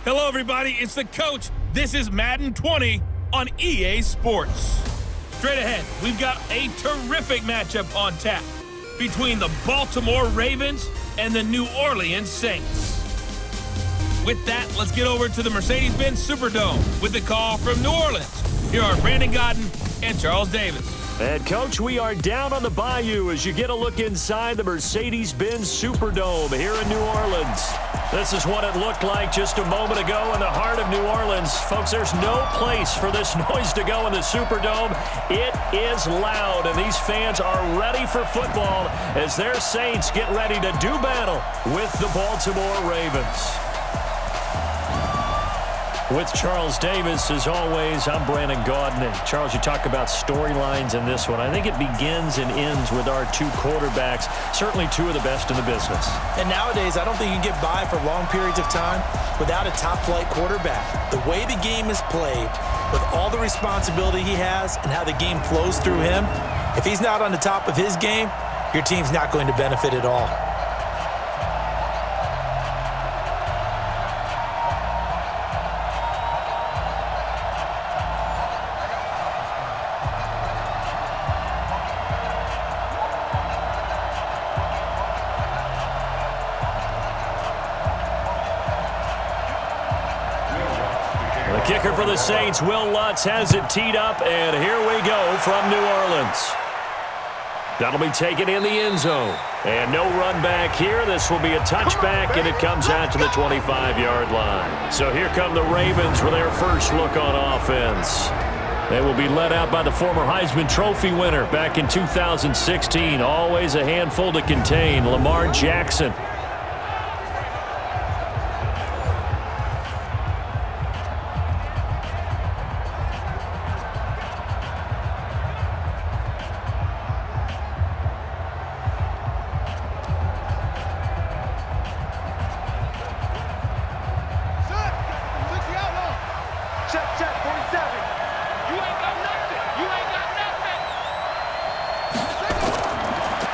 Hello, everybody. It's the coach. This is Madden 20 on EA Sports. Straight ahead, we've got a terrific matchup on tap between the Baltimore Ravens and the New Orleans Saints. With that, let's get over to the Mercedes-Benz Superdome with the call from New Orleans. Here are Brandon Godden and Charles Davis. And, Coach, we are down on the bayou as you get a look inside the Mercedes-Benz Superdome here in New Orleans. This is what it looked like just a moment ago in the heart of New Orleans. Folks, there's no place for this noise to go in the Superdome. It is loud, and these fans are ready for football as their Saints get ready to do battle with the Baltimore Ravens. With Charles Davis, as always, I'm Brandon Godden. And Charles, you talk about storylines in this one. I think it begins and ends with our two quarterbacks, certainly two of the best in the business. And nowadays, I don't think you can get by for long periods of time without a top-flight quarterback. The way the game is played, with all the responsibility he has and how the game flows through him, if he's not on the top of his game, your team's not going to benefit at all. Kicker for the Saints, Will Lutz, has it teed up, and here we go from New Orleans. That'll be taken in the end zone. And no run back here. This will be a touchback, and it comes out to the 25-yard line. So here come the Ravens with their first look on offense. They will be led out by the former Heisman Trophy winner back in 2016. Always a handful to contain, Lamar Jackson.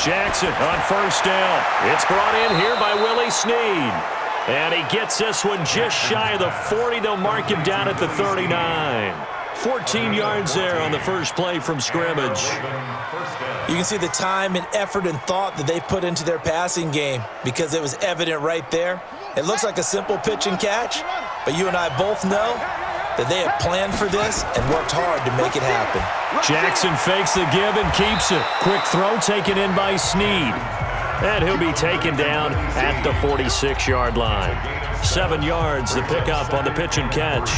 Jackson on first down. It's brought in here by Willie Snead. And he gets this one just shy of the 40. They'll mark him down at the 39. 14 yards there on the first play from scrimmage. You can see the time and effort and thought that they've put into their passing game because it was evident right there. It looks like a simple pitch and catch, but you and I both know that they have planned for this and worked hard to make it happen. Jackson fakes the give and keeps it. Quick throw taken in by Snead. And he'll be taken down at the 46-yard line. 7 yards, the pickup on the pitch and catch.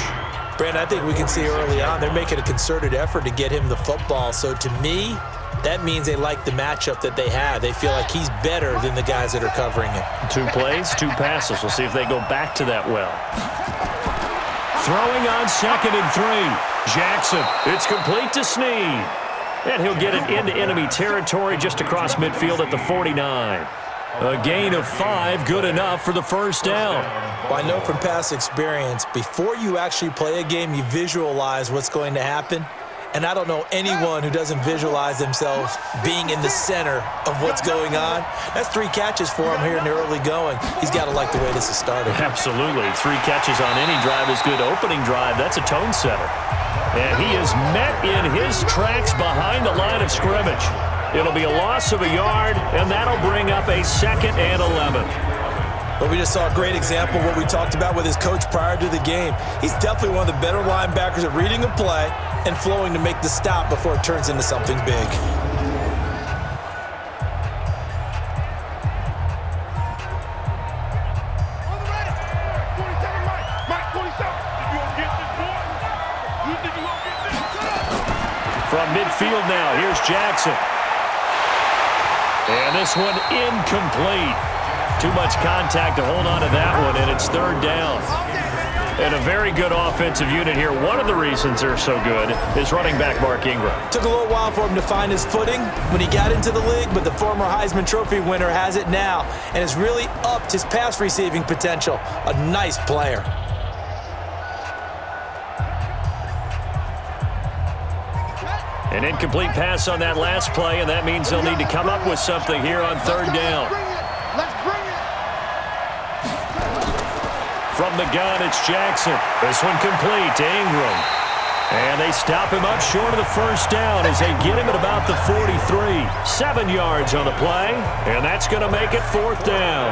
Brandon, I think we can see early on they're making a concerted effort to get him the football. So to me, that means they like the matchup that they have. They feel like he's better than the guys that are covering him. 2 plays, 2 passes. We'll see if they go back to that well. Throwing on 2nd and 3. Jackson, it's complete to Snead. And he'll get it into enemy territory just across midfield at the 49. A gain of 5, good enough for the first down. Well, I know from past experience, before you actually play a game, you visualize what's going to happen. And I don't know anyone who doesn't visualize themselves being in the center of what's going on. That's 3 catches for him here in the early going. He's got to like the way this is starting. Absolutely. 3 catches on any drive is good. Opening drive, that's a tone setter. And he is met in his tracks behind the line of scrimmage. It'll be a loss of a yard, and that'll bring up a 2nd and 11. But we just saw a great example of what we talked about with his coach prior to the game. He's definitely one of the better linebackers at reading a play and flowing to make the stop before it turns into something big. From midfield now, here's Jackson. And this one incomplete. Too much contact to hold on to that one, and it's 3rd down. And a very good offensive unit here. One of the reasons they're so good is running back Mark Ingram. Took a little while for him to find his footing when he got into the league, but the former Heisman Trophy winner has it now and has really upped his pass receiving potential. A nice player. An incomplete pass on that last play, and that means they'll need to come up with something here on 3rd down. Let's bring it. From from the gun, it's Jackson. This one complete to Ingram. And they stop him up short of the first down as they get him at about the 43. 7 yards on the play, and that's going to make it fourth down.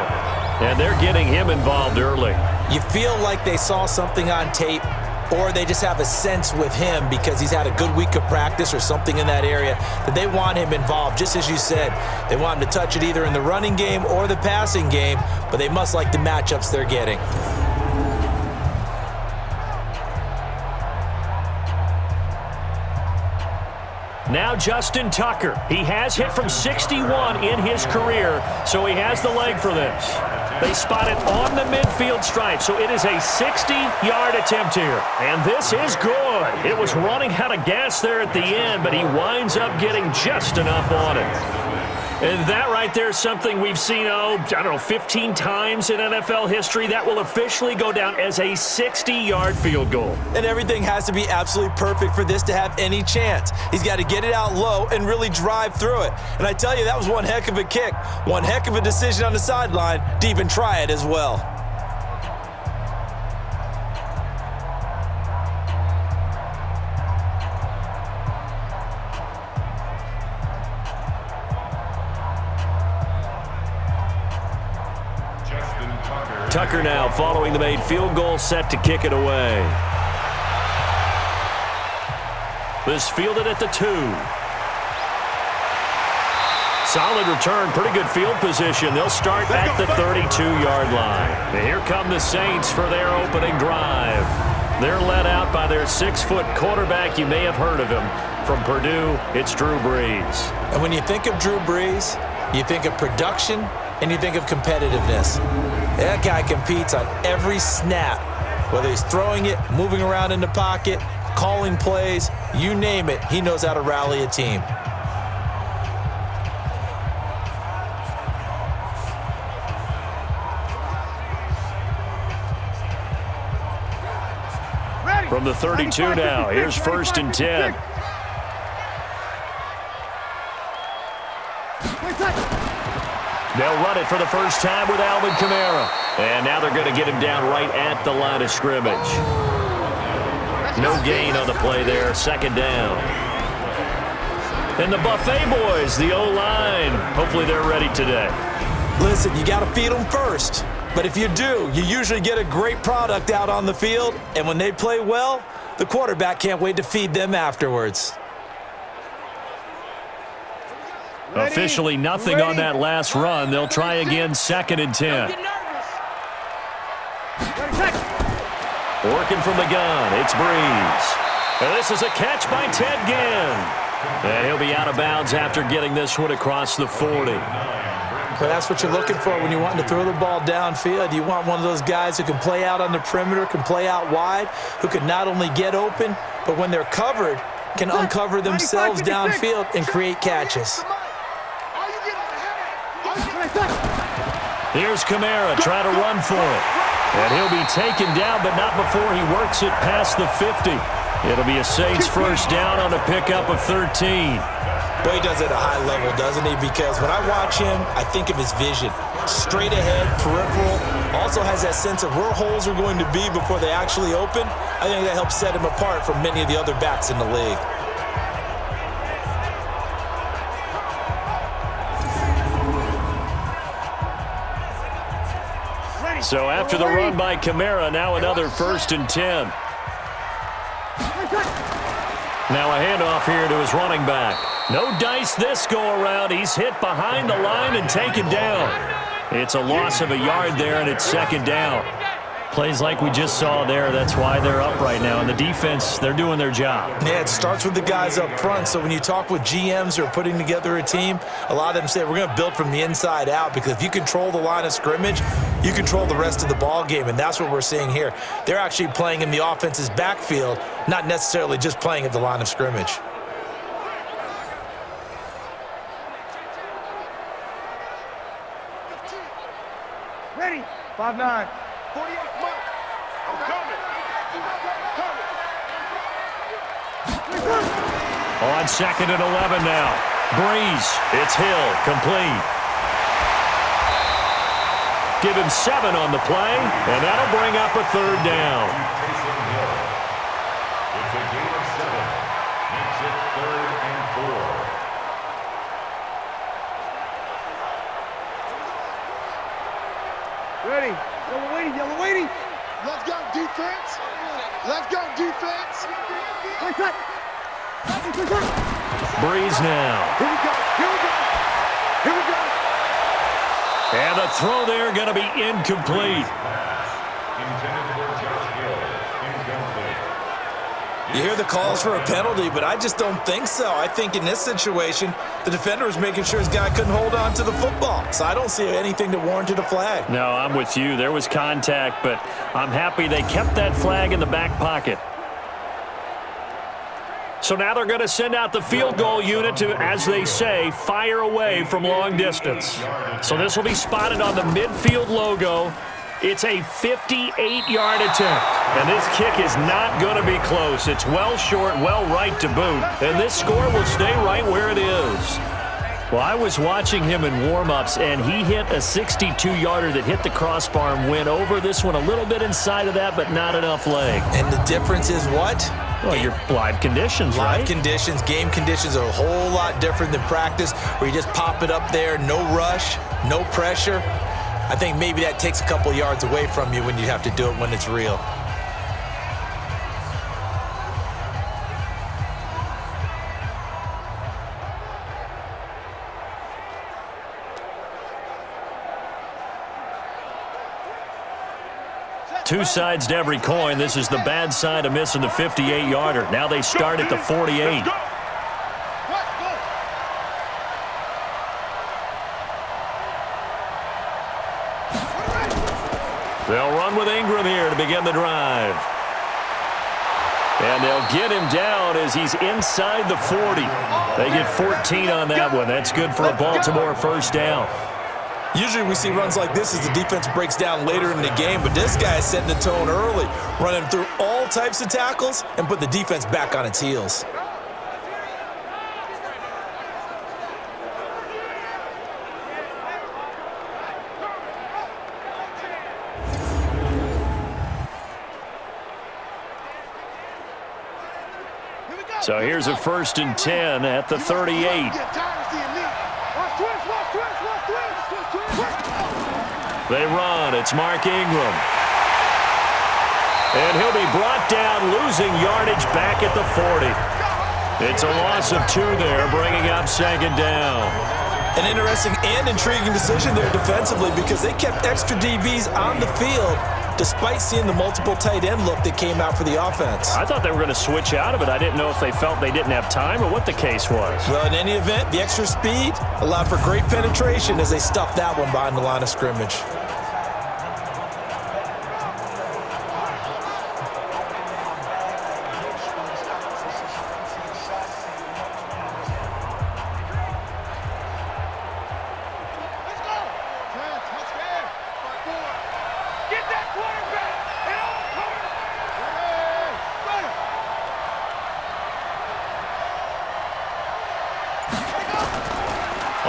And they're getting him involved early. You feel like they saw something on tape, or they just have a sense with him because he's had a good week of practice or something in that area that they want him involved. Just as you said, they want him to touch it either in the running game or the passing game, but they must like the matchups they're getting. Now Justin Tucker. He has hit from 61 in his career, so he has the leg for this. They spot it on the midfield stripe, so it is a 60-yard attempt here. And this is good. It was running out of gas there at the end, but he winds up getting just enough on it. And that right there is something we've seen, 15 times in NFL history. That will officially go down as a 60-yard field goal. And everything has to be absolutely perfect for this to have any chance. He's got to get it out low and really drive through it. And I tell you, that was one heck of a kick. One heck of a decision on the sideline to even try it as well. Tucker now following the made field goal, set to kick it away. This fielded at the 2. Solid return, pretty good field position. They'll start at the 32-yard line. And here come the Saints for their opening drive. They're led out by their 6-foot quarterback. You may have heard of him. From Purdue, it's Drew Brees. And when you think of Drew Brees, you think of production and you think of competitiveness. That guy competes on every snap, whether he's throwing it, moving around in the pocket, calling plays, you name it, he knows how to rally a team. From the 32 now, here's 1st and 10. They'll run it for the first time with Alvin Kamara. And now they're going to get him down right at the line of scrimmage. No gain on the play there, 2nd down. And the Buffet boys, the O-line, hopefully they're ready today. Listen, you got to feed them first. But if you do, you usually get a great product out on the field. And when they play well, the quarterback can't wait to feed them afterwards. Officially nothing on that last run. They'll try again, 2nd and 10. Working from the gun, it's Brees. And this is a catch by Ted Ginn. And he'll be out of bounds after getting this one across the 40. But that's what you're looking for when you're wanting to throw the ball downfield. You want one of those guys who can play out on the perimeter, can play out wide, who can not only get open, but when they're covered, can uncover themselves downfield and create catches. Here's Kamara trying to run for it. And he'll be taken down, but not before he works it past the 50. It'll be a Saints first down on a pickup of 13. Boy, he does it at a high level, doesn't he? Because when I watch him, I think of his vision. Straight ahead, peripheral. Also has that sense of where holes are going to be before they actually open. I think that helps set him apart from many of the other backs in the league. So after the run by Kamara, now another 1st and 10. Now a handoff here to his running back. No dice this go-around. He's hit behind the line and taken down. It's a loss of a yard there, and it's 2nd down. Plays like we just saw there, that's why they're up right now. And the defense, they're doing their job. Yeah, it starts with the guys up front. So when you talk with GMs who are putting together a team, a lot of them say we're going to build from the inside out, because if you control the line of scrimmage, you control the rest of the ball game, and that's what we're seeing here. They're actually playing in the offense's backfield, not necessarily just playing at the line of scrimmage. Ready? 5-9. 48 mark. I'm coming. On 2nd and 11 now. Brees, it's Hill, complete. Give him 7 on the play, and that'll bring up a 3rd down. It's a gain of 7. Makes it 3rd and 4. Ready. Yellow waiting. Yellow waiting. Let's go, defense. Let's go, defense. Breeze now. Here we go. Here we go. Here we go. And the throw there going to be incomplete. Intended for Josh Gill. Incomplete. You hear the calls for a penalty, but I just don't think so. I think in this situation, the defender was making sure his guy couldn't hold on to the football. So I don't see anything that warranted a flag. No, I'm with you. There was contact, but I'm happy they kept that flag in the back pocket. So now they're going to send out the field goal unit to, as they say, fire away from long distance. So this will be spotted on the midfield logo. It's a 58-yard attempt. And this kick is not going to be close. It's well short, well right to boot. And this score will stay right where it is. Well, I was watching him in warm-ups, and he hit a 62-yarder that hit the crossbar and went over. This one a little bit inside of that, but not enough leg. And the difference is what? Well, your live conditions, right? Live conditions, game conditions are a whole lot different than practice, where you just pop it up there, no rush, no pressure. I think maybe that takes a couple yards away from you when you have to do it when it's real. Two sides to every coin. This is the bad side of missing the 58-yarder. Now they start at the 48. They'll run with Ingram here to begin the drive. And they'll get him down as he's inside the 40. They get 14 on that one. That's good for a Baltimore first down. Usually we see runs like this as the defense breaks down later in the game, but this guy is setting the tone early, running through all types of tackles and put the defense back on its heels. So here's a 1st and 10 at the 38. They run. It's Mark Ingram. And he'll be brought down, losing yardage back at the 40. It's a loss of 2 there, bringing up 2nd down. An interesting and intriguing decision there defensively because they kept extra DBs on the field despite seeing the multiple tight end look that came out for the offense. I thought they were going to switch out of it. I didn't know if they felt they didn't have time or what the case was. Well, in any event, the extra speed allowed for great penetration as they stuffed that one behind the line of scrimmage.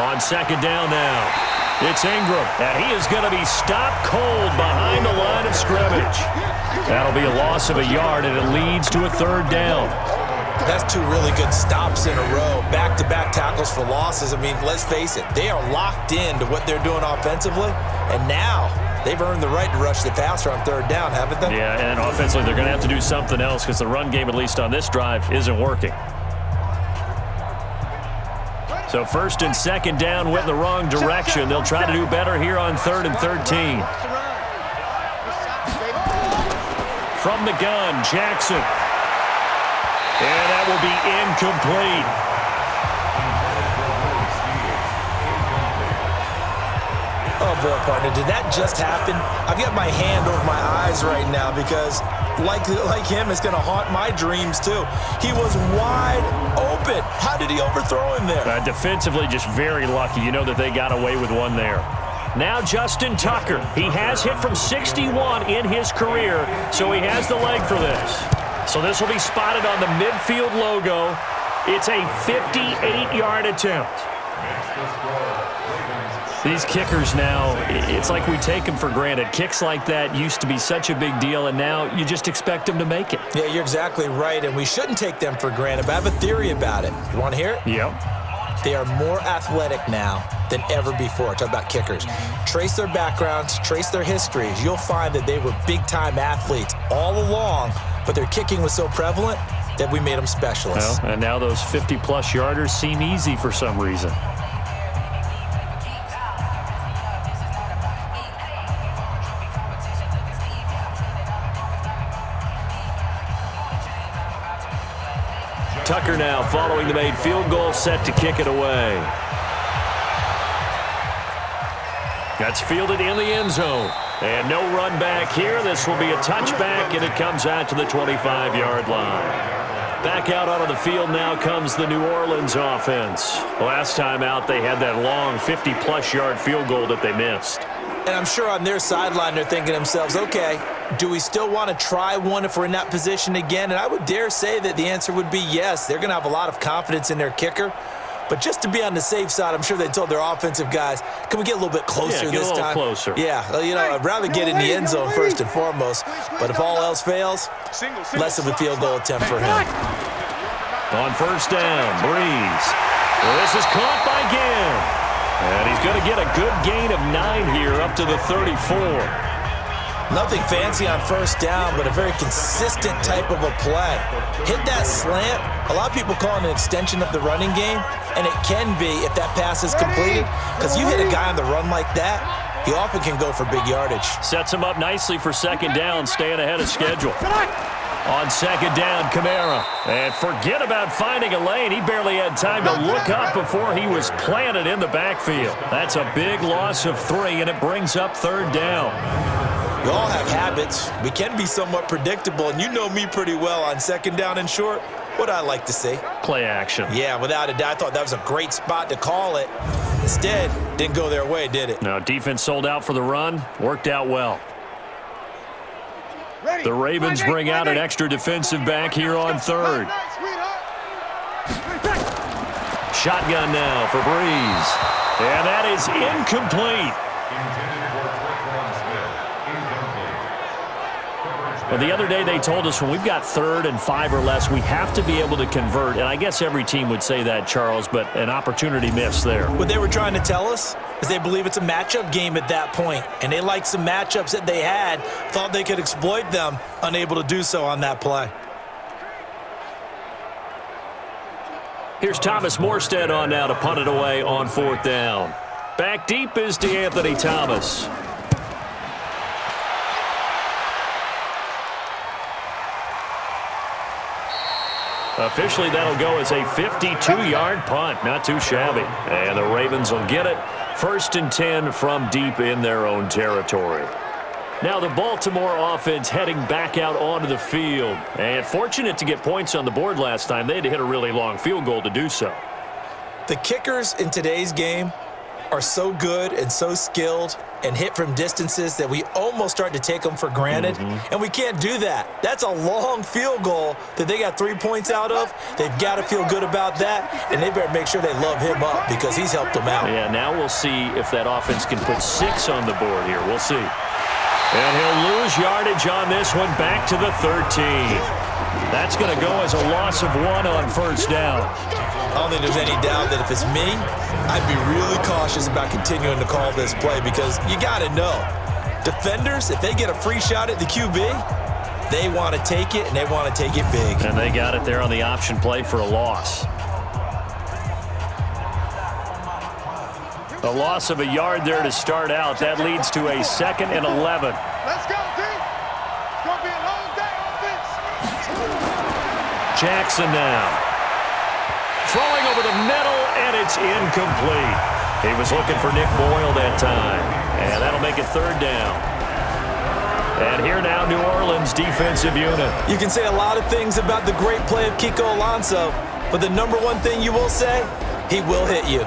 On 2nd down now, it's Ingram, and he is going to be stopped cold behind the line of scrimmage. That'll be a loss of a yard, and it leads to a 3rd down. That's 2 really good stops in a row, back-to-back tackles for losses. I mean, let's face it, they are locked into what they're doing offensively, and now they've earned the right to rush the passer on 3rd down, haven't they? Yeah, and offensively, they're going to have to do something else because the run game, at least on this drive, isn't working. So 1st and 2nd down went in the wrong direction. They'll try to do better here on 3rd and 13. From the gun, Jackson. And that will be incomplete. Oh, boy, partner, did that just happen? I've got my hand over my eyes right now because, like him, it's going to haunt my dreams, too. He was wide open. How did he overthrow him there? Defensively, just very lucky. You know that they got away with one there. Now Justin Tucker. He has hit from 61 in his career, so he has the leg for this. So this will be spotted on the midfield logo. It's a 58-yard attempt. Makes the score. Ravens These kickers now, it's like we take them for granted. Kicks like that used to be such a big deal, and now you just expect them to make it. Yeah, you're exactly right, and we shouldn't take them for granted, but I have a theory about it. You want to hear it? Yep. They are more athletic now than ever before. Talk about kickers. Trace their backgrounds, trace their histories. You'll find that they were big-time athletes all along, but their kicking was so prevalent that we made them specialists. Well, and now those 50-plus yarders seem easy for some reason. Tucker now following the made field goal, set to kick it away. That's fielded in the end zone. And no run back here. This will be a touchback, and it comes out to the 25-yard line. Back out onto the field now comes the New Orleans offense. Last time out, they had that long 50-plus yard field goal that they missed. And I'm sure on their sideline they're thinking to themselves, okay, do we still want to try one if we're in that position again? And I would dare say that the answer would be yes. They're going to have a lot of confidence in their kicker. But just to be on the safe side, I'm sure they told their offensive guys, can we get a little bit closer this time? Yeah, get a little closer. Yeah, you know, I'd rather get in the end zone first and foremost. But if all else fails, less of a field goal attempt for him. On first down, Breeze. Well, this is caught by Ginn. And he's going to get a good gain of 9 here up to the 34. Nothing fancy on first down, but a very consistent type of a play. Hit that slant. A lot of people call it an extension of the running game, and it can be if that pass is completed, because you hit a guy on the run like that, he often can go for big yardage. Sets him up nicely for second down, staying ahead of schedule. On second down, Kamara. And forget about finding a lane. He barely had time to look up before he was planted in the backfield. That's a big loss of 3, and it brings up third down. We all have habits. We can be somewhat predictable, and you know me pretty well on second down and short. What I like to see. Play action. Yeah, without a doubt. I thought that was a great spot to call it. Instead, didn't go their way, did it? No, defense sold out for the run. Worked out well. The Ravens bring out an extra defensive back here on third. Shotgun now for Breeze. And that is incomplete. Well, the other day they told us when we've got 3rd and 5 or less, we have to be able to convert. And I guess every team would say that, Charles, but an opportunity missed there. What they were trying to tell us is they believe it's a matchup game at that point. And they liked some matchups that they had, thought they could exploit them, unable to do so on that play. Here's Thomas Morstead on now to punt it away on 4th down. Back deep is DeAnthony Thomas. Officially, that'll go as a 52-yard punt. Not too shabby. And the Ravens will get it. 1st and 10 from deep in their own territory. Now the Baltimore offense heading back out onto the field. And fortunate to get points on the board last time. They had to hit a really long field goal to do so. The kickers in today's game are so good and so skilled and hit from distances that we almost start to take them for granted. And we can't do that. That's a long field goal that they got 3 points out of. They've got to feel good about that, and they better make sure they love him up because he's helped them out. Yeah, now we'll see if that offense can put 6 on the board here. We'll see. And he'll lose yardage on this one back to the 13. That's going to go as a loss of 1 on first down. I don't think there's any doubt that if it's me, I'd be really cautious about continuing to call this play because you got to know, defenders, if they get a free shot at the QB, they want to take it, and they want to take it big. And they got it there on the option play for a loss. A loss of a yard there to start out. That leads to a 2nd and 11. Let's go, D. It's going to be a long day offense. Jackson now. Throwing over the middle, and it's incomplete. He was looking for Nick Boyle that time. And that'll make it 3rd down. And here now, New Orleans defensive unit. You can say a lot of things about the great play of Kiko Alonso, but the number one thing you will say, he will hit you.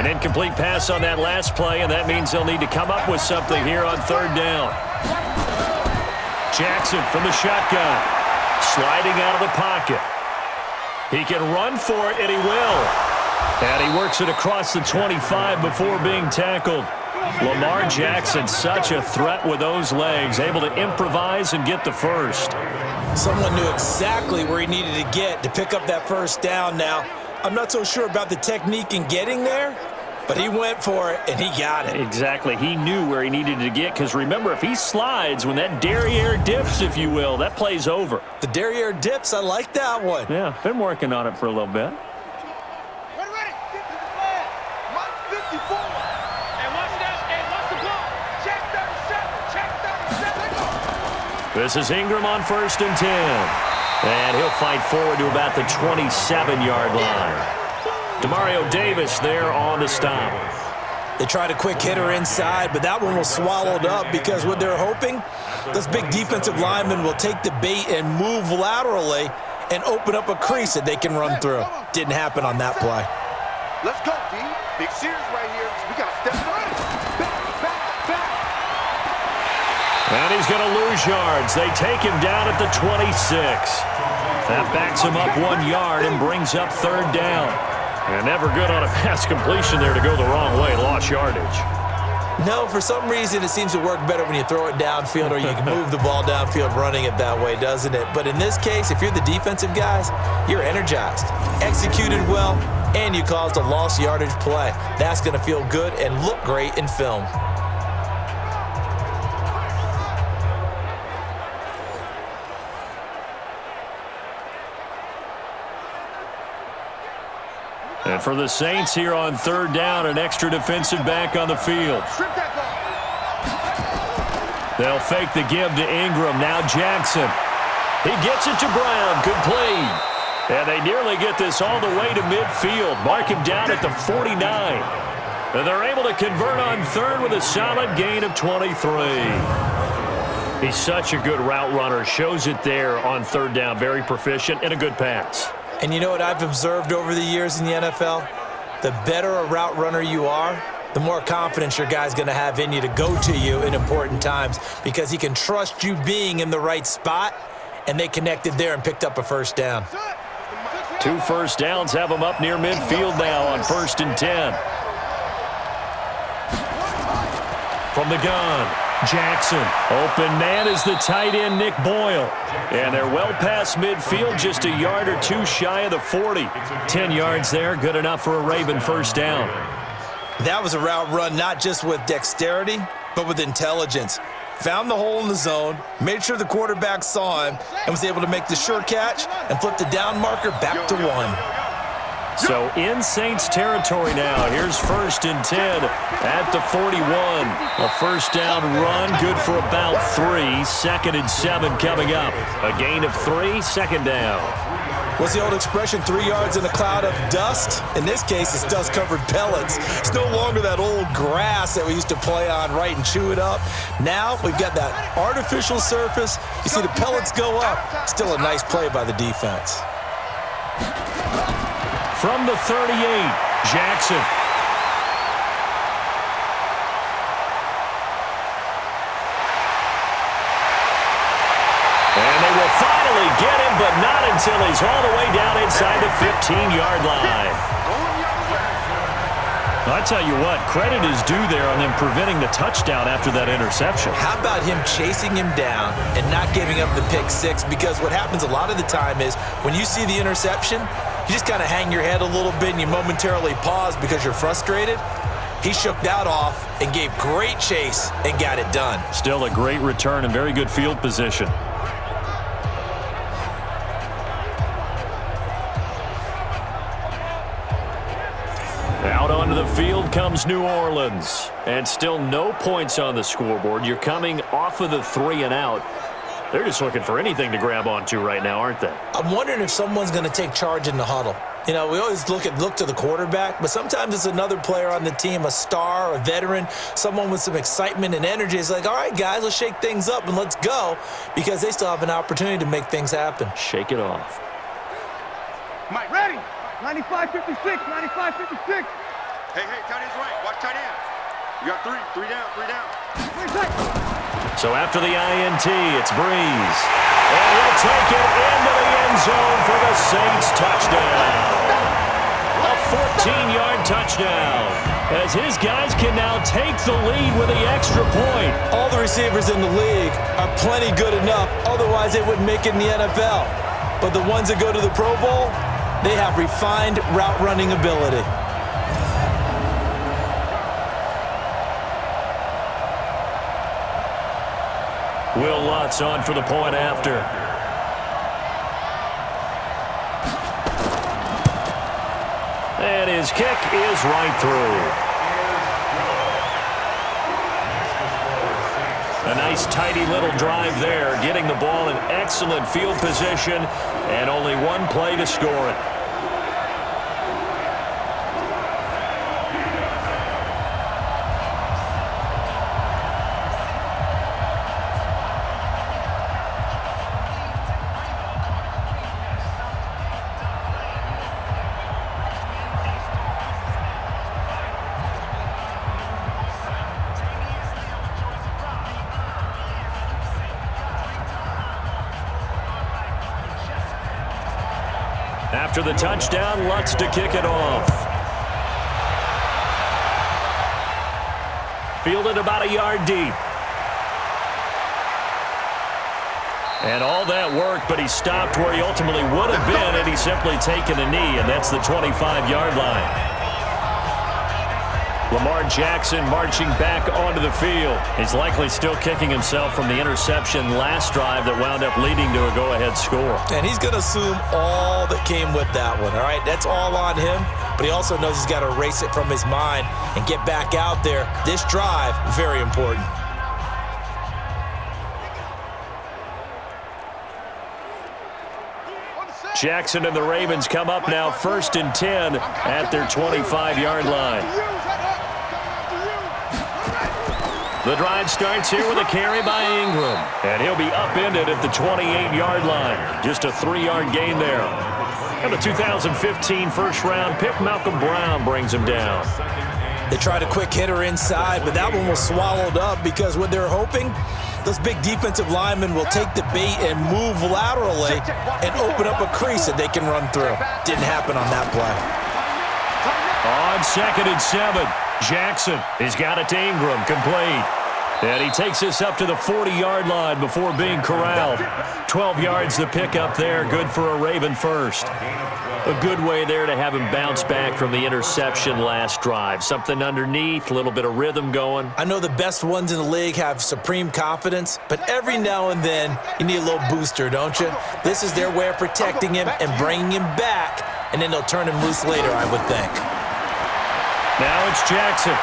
An incomplete pass on that last play, and that means they'll need to come up with something here on third down. Jackson from the shotgun, sliding out of the pocket. He can run for it, and he will. And he works it across the 25 before being tackled. Lamar Jackson, such a threat with those legs, able to improvise and get the first. Someone knew exactly where he needed to get to pick up that first down now. I'm not so sure about the technique in getting there, but he went for it, and he got it. Exactly. He knew where he needed to get, because remember, if he slides, when that derriere dips, if you will, that play's over. The derriere dips, I like that one. Yeah, been working on it for a little bit. Ready. Get to the flag. Mike 54. And what's that? And what's the ball? Check 37. Check 37. This is Ingram on 1st and 10. And he'll fight forward to about the 27-yard line. Demario Davis there on the stop. They tried a quick hitter inside, but that one was swallowed up because what they're hoping, those big defensive linemen will take the bait and move laterally and open up a crease that they can run through. Didn't happen on that play. Let's go, D. Big series right here. We got to step right. Back. And he's going to lose yards. They take him down at the 26. That backs him up 1 yard and brings up third down. And never good on a pass completion there to go the wrong way. Lost yardage. No, for some reason it seems to work better when you throw it downfield or you can move the ball downfield running it that way, doesn't it? But in this case, if you're the defensive guys, you're energized, executed well, and you caused a lost yardage play. That's going to feel good and look great in film. And for the Saints here on third down, an extra defensive back on the field. They'll fake the give to Ingram. Now Jackson. He gets it to Brown. Complete. And they nearly get this all the way to midfield. Mark him down at the 49. And they're able to convert on third with a solid gain of 23. He's such a good route runner. Shows it there on third down. Very proficient and a good pass. And you know what I've observed over the years in the NFL? The better a route runner you are, the more confidence your guy's going to have in you to go to you in important times because he can trust you being in the right spot, and they connected there and picked up a first down. 2 first downs have him up near midfield now on 1st and 10. From the gun, Jackson. Open man is the tight end, Nick Boyle. And they're well past midfield, just a yard or two shy of the 40. 10 yards there, good enough for a Raven first down. That was a route run not just with dexterity, but with intelligence. Found the hole in the zone, made sure the quarterback saw him, and was able to make the sure catch and flip the down marker back to 1. So in Saints territory now. Here's 1st and 10 at the 41. A first down run, good for about 3. 2nd and 7 coming up. A gain of 3, 2nd down. What's the old expression, 3 yards in a cloud of dust? In this case, it's dust-covered pellets. It's no longer that old grass that we used to play on, right, and chew it up. Now we've got that artificial surface. You see the pellets go up. Still a nice play by the defense. From the 38, Jackson. And they will finally get him, but not until he's all the way down inside the 15-yard line. I tell you what, credit is due there on them preventing the touchdown after that interception. How about him chasing him down and not giving up the pick six? Because what happens a lot of the time is when you see the interception, you just kind of hang your head a little bit and you momentarily pause because you're frustrated. He shook that off and gave great chase and got it done. Still a great return and very good field position. Out onto the field comes New Orleans. And still no points on the scoreboard. You're coming off of the 3 and out. They're just looking for anything to grab onto right now, aren't they? I'm wondering if someone's going to take charge in the huddle. You know, we always look to the quarterback, but sometimes it's another player on the team, a star, a veteran, someone with some excitement and energy. It's like, all right, guys, let's shake things up and let's go, because they still have an opportunity to make things happen. Shake it off. Mike, ready? 95-56, 95-56. Hey, tight end's right. Watch tight end. You got three down. So after the INT, it's Breeze. And he'll take it into the end zone for the Saints touchdown. A 14-yard touchdown, as his guys can now take the lead with the extra point. All the receivers in the league are plenty good enough, otherwise they wouldn't make it in the NFL. But the ones that go to the Pro Bowl, they have refined route running ability. Will Lutz on for the point after. And his kick is right through. A nice tidy little drive there, getting the ball in excellent field position, and only one play to score it. After the touchdown, Lutz to kick it off. Fielded about a yard deep. And all that work, but he stopped where he ultimately would have been had he simply taken a knee, and that's the 25-yard line. Lamar Jackson marching back onto the field. He's likely still kicking himself from the interception last drive that wound up leading to a go-ahead score. And he's going to assume all that came with that one, all right? That's all on him, but he also knows he's got to erase it from his mind and get back out there. This drive, very important. Jackson and the Ravens come up now 1st and 10 at their 25-yard line. The drive starts here with a carry by Ingram, and he'll be upended at the 28-yard line. Just a 3-yard gain there. And the 2015 first-round pick, Malcolm Brown, brings him down. They tried a quick hitter inside, but that one was swallowed up because what they're hoping, those big defensive linemen will take the bait and move laterally and open up a crease that they can run through. Didn't happen on that play. On 2nd and 7, Jackson has got it to Ingram, complete. And he takes this up to the 40-yard line before being corralled. 12 yards to pick up there, good for a Raven first. A good way there to have him bounce back from the interception last drive. Something underneath, a little bit of rhythm going. I know the best ones in the league have supreme confidence, but every now and then you need a little booster, don't you? This is their way of protecting him and bringing him back, and then they'll turn him loose later, I would think. Now it's Jackson.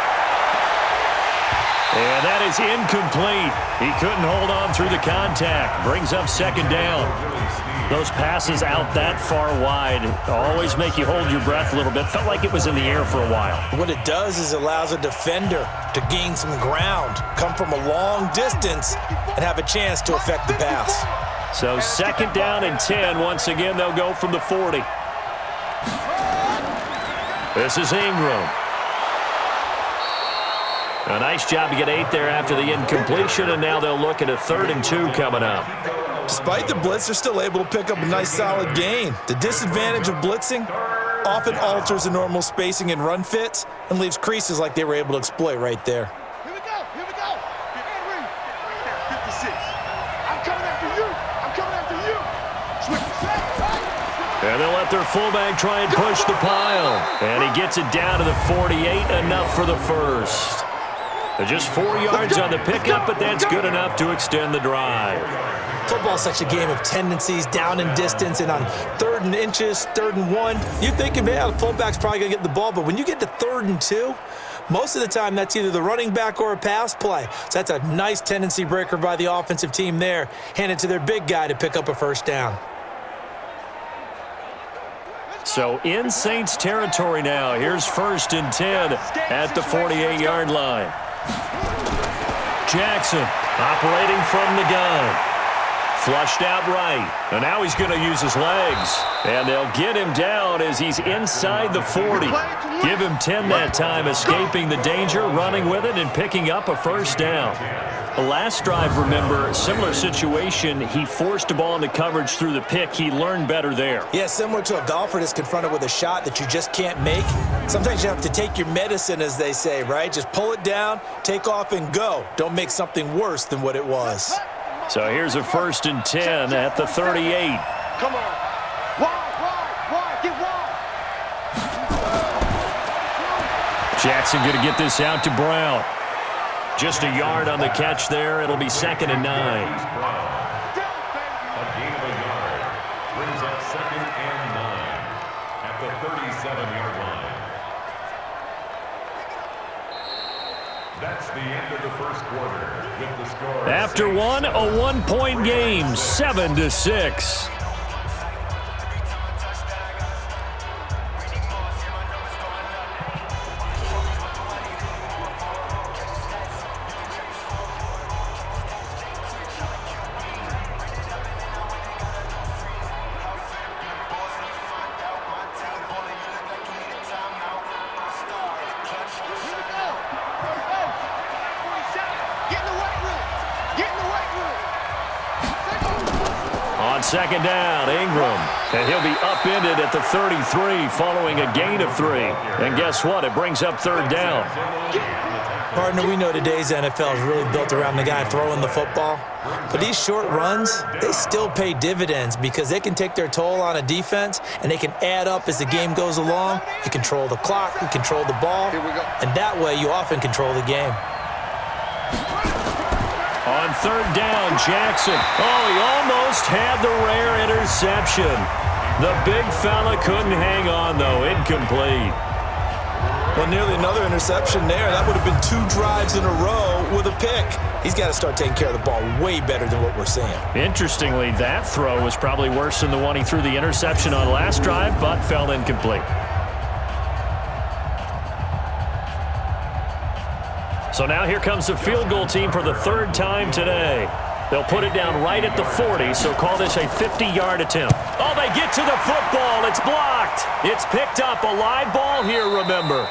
And that is incomplete. He couldn't hold on through the contact. Brings up 2nd down. Those passes out that far wide always make you hold your breath a little bit. Felt like it was in the air for a while. What it does is it allows a defender to gain some ground, come from a long distance, and have a chance to affect the pass. So 2nd down and 10. Once again, they'll go from the 40. This is Ingram. A nice job to get 8 there after the incompletion, and now they'll look at a 3rd and 2 coming up. Despite the blitz, they're still able to pick up a nice solid gain. The disadvantage of blitzing often alters the normal spacing and run fits and leaves creases like they were able to exploit right there. Here we go. Henry. 56. I'm coming after you. Switch. And they'll let their fullback try and push the pile. And he gets it down to the 48, enough for the first. Just 4 yards on the pickup, but that's good enough to extend the drive. Football's such a game of tendencies, down in distance, and on 3rd and inches, 3rd and 1, you're thinking, man, the fullback's probably going to get the ball. But when you get to 3rd and 2, most of the time that's either the running back or a pass play. So that's a nice tendency breaker by the offensive team there, handed to their big guy to pick up a 1st down. So in Saints territory now, here's 1st and 10 at the 48-yard line. Jackson operating from the gun. Flushed out right. And now he's going to use his legs. And they'll get him down as he's inside the 40. Give him 10 that time, escaping the danger, running with it, and picking up a first down. The last drive, remember, similar situation. He forced a ball into coverage through the pick. He learned better there. Yeah, similar to a golfer that's confronted with a shot that you just can't make. Sometimes you have to take your medicine, as they say, right? Just pull it down, take off, and go. Don't make something worse than what it was. So here's a 1st and 10 at the 38. Come on. Wide, get wide. Jackson going to get this out to Brown. Just a yard on the catch there. It'll be 2nd and 9. A gain of a yard brings up 2nd and 9 at the 37-yard line. That's the end of the first quarter with the score. After one, a 1-point game, 7-6. On 2nd down, Ingram. And he'll be upended at the 33 following a gain of 3. And guess what? It brings up 3rd down. Partner, we know today's NFL is really built around the guy throwing the football. But these short runs, they still pay dividends because they can take their toll on a defense and they can add up as the game goes along. You control the clock, you control the ball, and that way you often control the game. On 3rd down, Jackson. Oh, he almost had the rare interception. The big fella couldn't hang on, though. Incomplete. Well, nearly another interception there. That would have been 2 drives in a row with a pick. He's got to start taking care of the ball way better than what we're seeing. Interestingly, that throw was probably worse than the one he threw the interception on last drive, but fell incomplete. So now here comes the field goal team for the 3rd time today. They'll put it down right at the 40, so call this a 50-yard attempt. Oh, they get to the football. It's blocked. It's picked up. A live ball here, remember.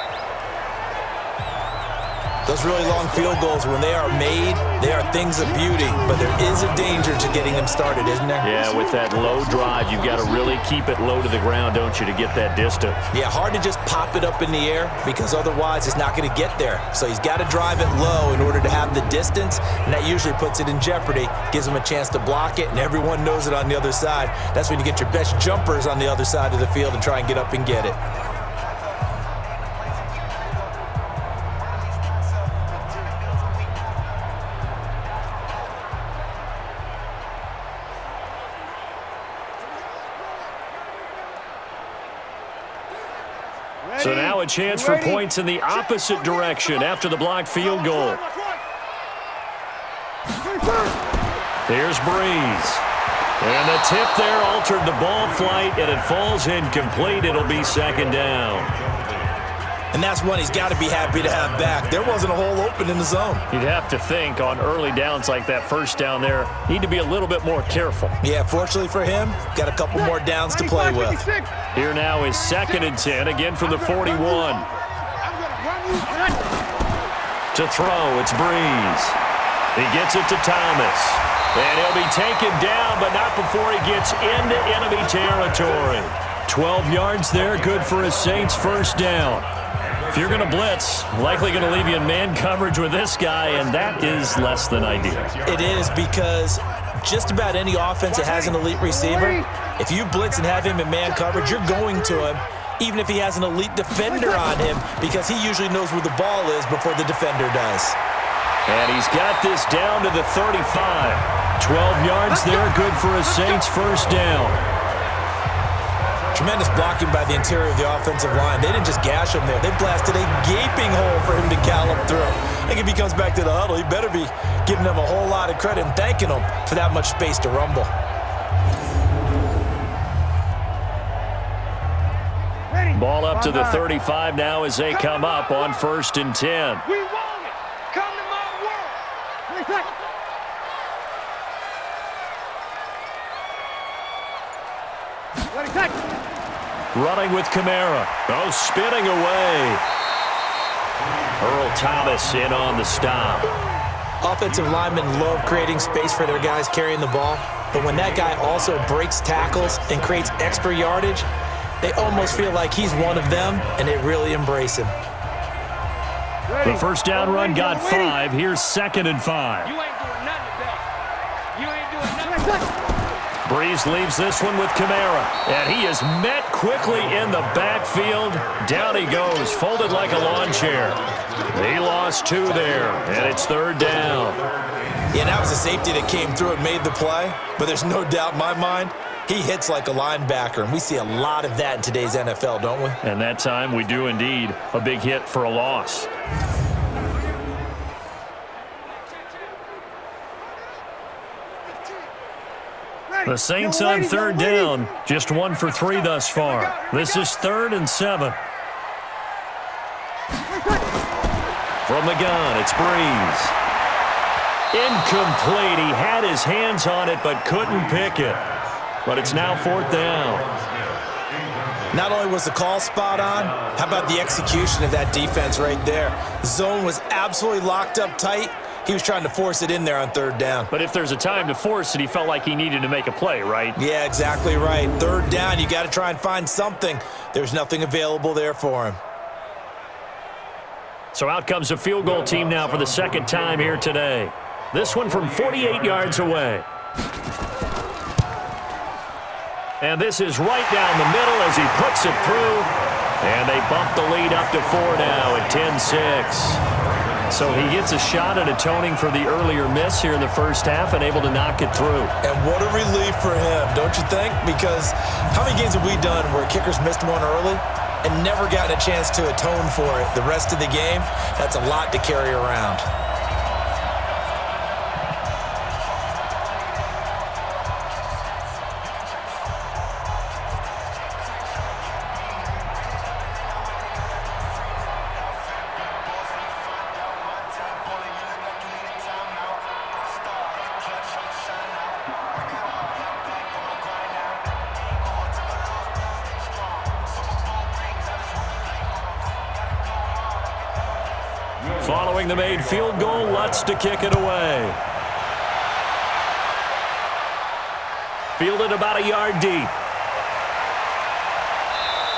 Those really long field goals, when they are made, they are things of beauty, but there is a danger to getting them started, isn't there? Yeah, with that low drive, you've got to really keep it low to the ground, don't you, to get that distance. Yeah, hard to just pop it up in the air because otherwise it's not going to get there. So he's got to drive it low in order to have the distance, and that usually puts it in jeopardy, gives him a chance to block it, and everyone knows it on the other side. That's when you get your best jumpers on the other side of the field and try and get up and get it. So now a chance for points in the opposite direction after the blocked field goal. Here's Breeze. And the tip there altered the ball flight, and it falls incomplete. It'll be 2nd down. And that's one he's got to be happy to have back. There wasn't a hole open in the zone. You'd have to think on early downs like that first down there, need to be a little bit more careful. Yeah, fortunately for him, got a couple more downs to play with. Here now is 2nd and 10, again from the 41. To throw, it's Breeze. He gets it to Thomas. And he'll be taken down, but not before he gets into enemy territory. 12 yards there, good for a Saints first down. If you're going to blitz, likely going to leave you in man coverage with this guy, and that is less than ideal. It is because just about any offense that has an elite receiver, if you blitz and have him in man coverage, you're going to him, even if he has an elite defender on him, because he usually knows where the ball is before the defender does. And he's got this down to the 35. 12 yards there, good for a Saints first down. Tremendous blocking by the interior of the offensive line. They didn't just gash him there. They blasted a gaping hole for him to gallop through. I think if he comes back to the huddle, he better be giving them a whole lot of credit and thanking them for that much space to rumble. Ball up to the 35 now as they come up on 1st and 10. We want it. Come to my world. Running with Kamara. Oh, spinning away. Earl Thomas in on the stop. Offensive linemen love creating space for their guys carrying the ball, but when that guy also breaks tackles and creates extra yardage, they almost feel like he's one of them, and they really embrace him. The first down run got 5. Here's 2nd and 5. You ain't doing nothing today. You ain't doing nothing. Breeze leaves this one with Kamara, and he is met quickly in the backfield. Down he goes, folded like a lawn chair. He lost 2 there, and it's 3rd down. Yeah, that was a safety that came through and made the play, but there's no doubt in my mind, he hits like a linebacker, and we see a lot of that in today's NFL, don't we? And that time we do indeed. A big hit for a loss. The Saints on 3rd down, just 1 for 3 thus far. This is 3rd and 7. From the gun, it's Breeze. Incomplete. He had his hands on it but couldn't pick it. But it's now 4th down. Not only was the call spot on, how about the execution of that defense right there? Zone was absolutely locked up tight. He was trying to force it in there on 3rd down. But if there's a time to force it, he felt like he needed to make a play, right? Yeah, exactly right. 3rd down, you got to try and find something. There's nothing available there for him. So out comes a field goal team now for the 2nd time here today. This one from 48 yards away. And this is right down the middle as he puts it through. And they bump the lead up to 4 now at 10-6. So he gets a shot at atoning for the earlier miss here in the first half and able to knock it through. And what a relief for him, don't you think? Because how many games have we done where kickers missed one early and never gotten a chance to atone for it the rest of the game? That's a lot to carry around. Following the made field goal, Lutz to kick it away. Fielded about a yard deep.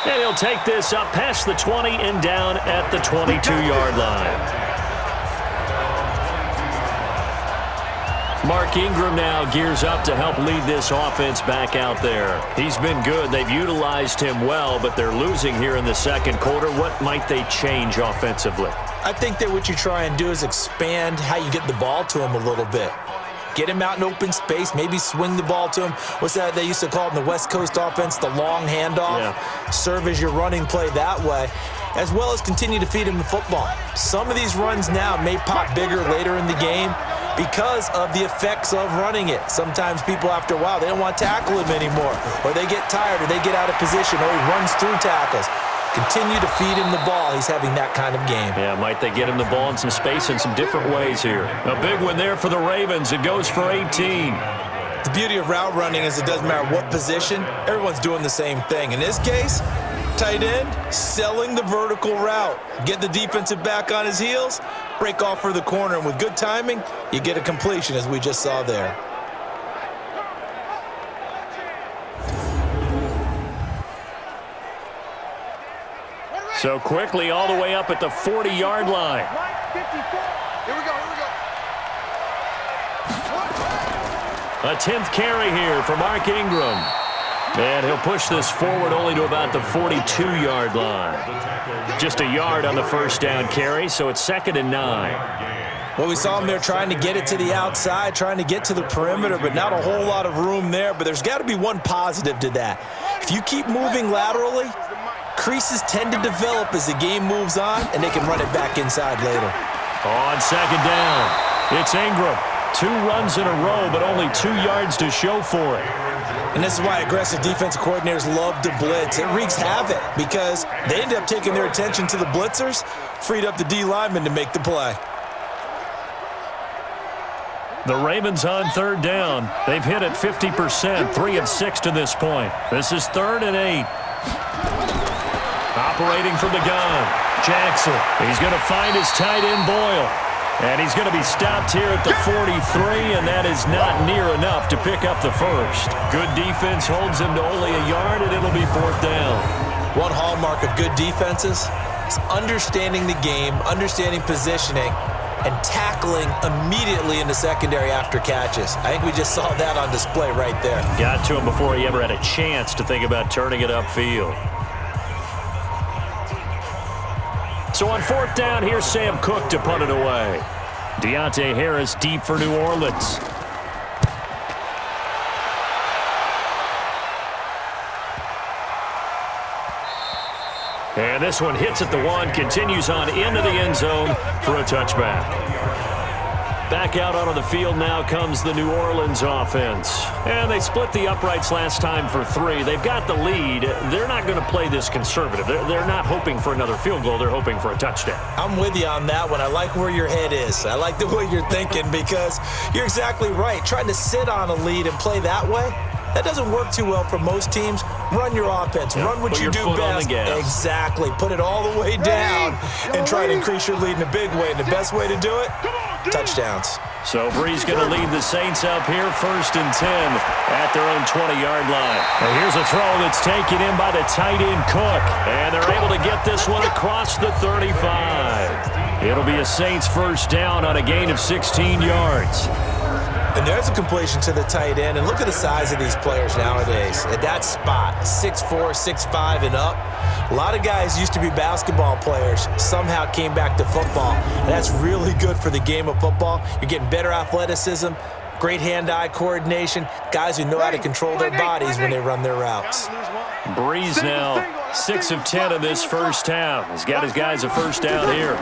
And he'll take this up past the 20 and down at the 22-yard line. Mark Ingram now gears up to help lead this offense back out there. He's been good. They've utilized him well, but they're losing here in the 2nd quarter. What might they change offensively? I think that what you try and do is expand how you get the ball to him a little bit. Get him out in open space, maybe swing the ball to him. What's that they used to call it in the West Coast offense, the long handoff? Yeah. Serve as your running play that way, as well as continue to feed him the football. Some of these runs now may pop bigger later in the game because of the effects of running it. Sometimes people, after a while, they don't want to tackle him anymore, or they get tired, or they get out of position, or he runs through tackles. Continue to feed him the ball. He's having that kind of game. Yeah, might they get him the ball in some space in some different ways here. A big one there for the Ravens. It goes for 18. The beauty of route running is it doesn't matter what position. Everyone's doing the same thing. In this case, tight end, selling the vertical route. Get the defensive back on his heels, break off for the corner, and with good timing, you get a completion as we just saw there. So quickly all the way up at the 40-yard line. Here we go. A 10th carry here for Mark Ingram. And he'll push this forward only to about the 42-yard line. Just a yard on the first down carry, so it's 2nd and 9. Well, we saw him there trying to get it to the outside, trying to get to the perimeter, but not a whole lot of room there. But there's got to be one positive to that. If you keep moving laterally, creases tend to develop as the game moves on, and they can run it back inside later. On 2nd down, it's Ingram. 2 runs in a row, but only 2 yards to show for it. And this is why aggressive defensive coordinators love to blitz. It wreaks havoc because they end up taking their attention to the blitzers, freed up the D lineman to make the play. The Ravens on third down. They've hit it 50%, 3 of 6 to this point. This is 3rd and 8. Operating from the gun, Jackson. He's going to find his tight end, Boyle. And he's going to be stopped here at the 43, and that is not near enough to pick up the first. Good defense holds him to only a yard, and it'll be 4th down. One hallmark of good defenses is understanding the game, understanding positioning, and tackling immediately in the secondary after catches. I think we just saw that on display right there. Got to him before he ever had a chance to think about turning it upfield. So on 4th down, here's Sam Cook to punt it away. Deontay Harris deep for New Orleans. And this one hits at the 1, continues on into the end zone for a touchback. Back out onto the field now comes the New Orleans offense. And they split the uprights last time for 3. They've got the lead. They're not going to play this conservative. They're not hoping for another field goal. They're hoping for a touchdown. I'm with you on that one. I like where your head is. I like the way you're thinking because you're exactly right. Trying to sit on a lead and play that way, that doesn't work too well for most teams. Run your offense. Run what you do best. Exactly. Put it all the way down and try to increase your lead in a big way. And the best way to do it, touchdowns. So Brees going to lead the Saints up here 1st and 10 at their own 20-yard line. And here's a throw that's taken in by the tight end Cook. And they're able to get this one across the 35. It'll be a Saints 1st down on a gain of 16 yards. And there's a completion to the tight end. And look at the size of these players nowadays. At that spot, 6'4", 6'5", and up. A lot of guys used to be basketball players, somehow came back to football. And that's really good for the game of football. You're getting better athleticism, great hand-eye coordination, guys who know how to control their bodies when they run their routes. Brees now 6 of 10 in this 1st half. He's got his guys a 1st down here.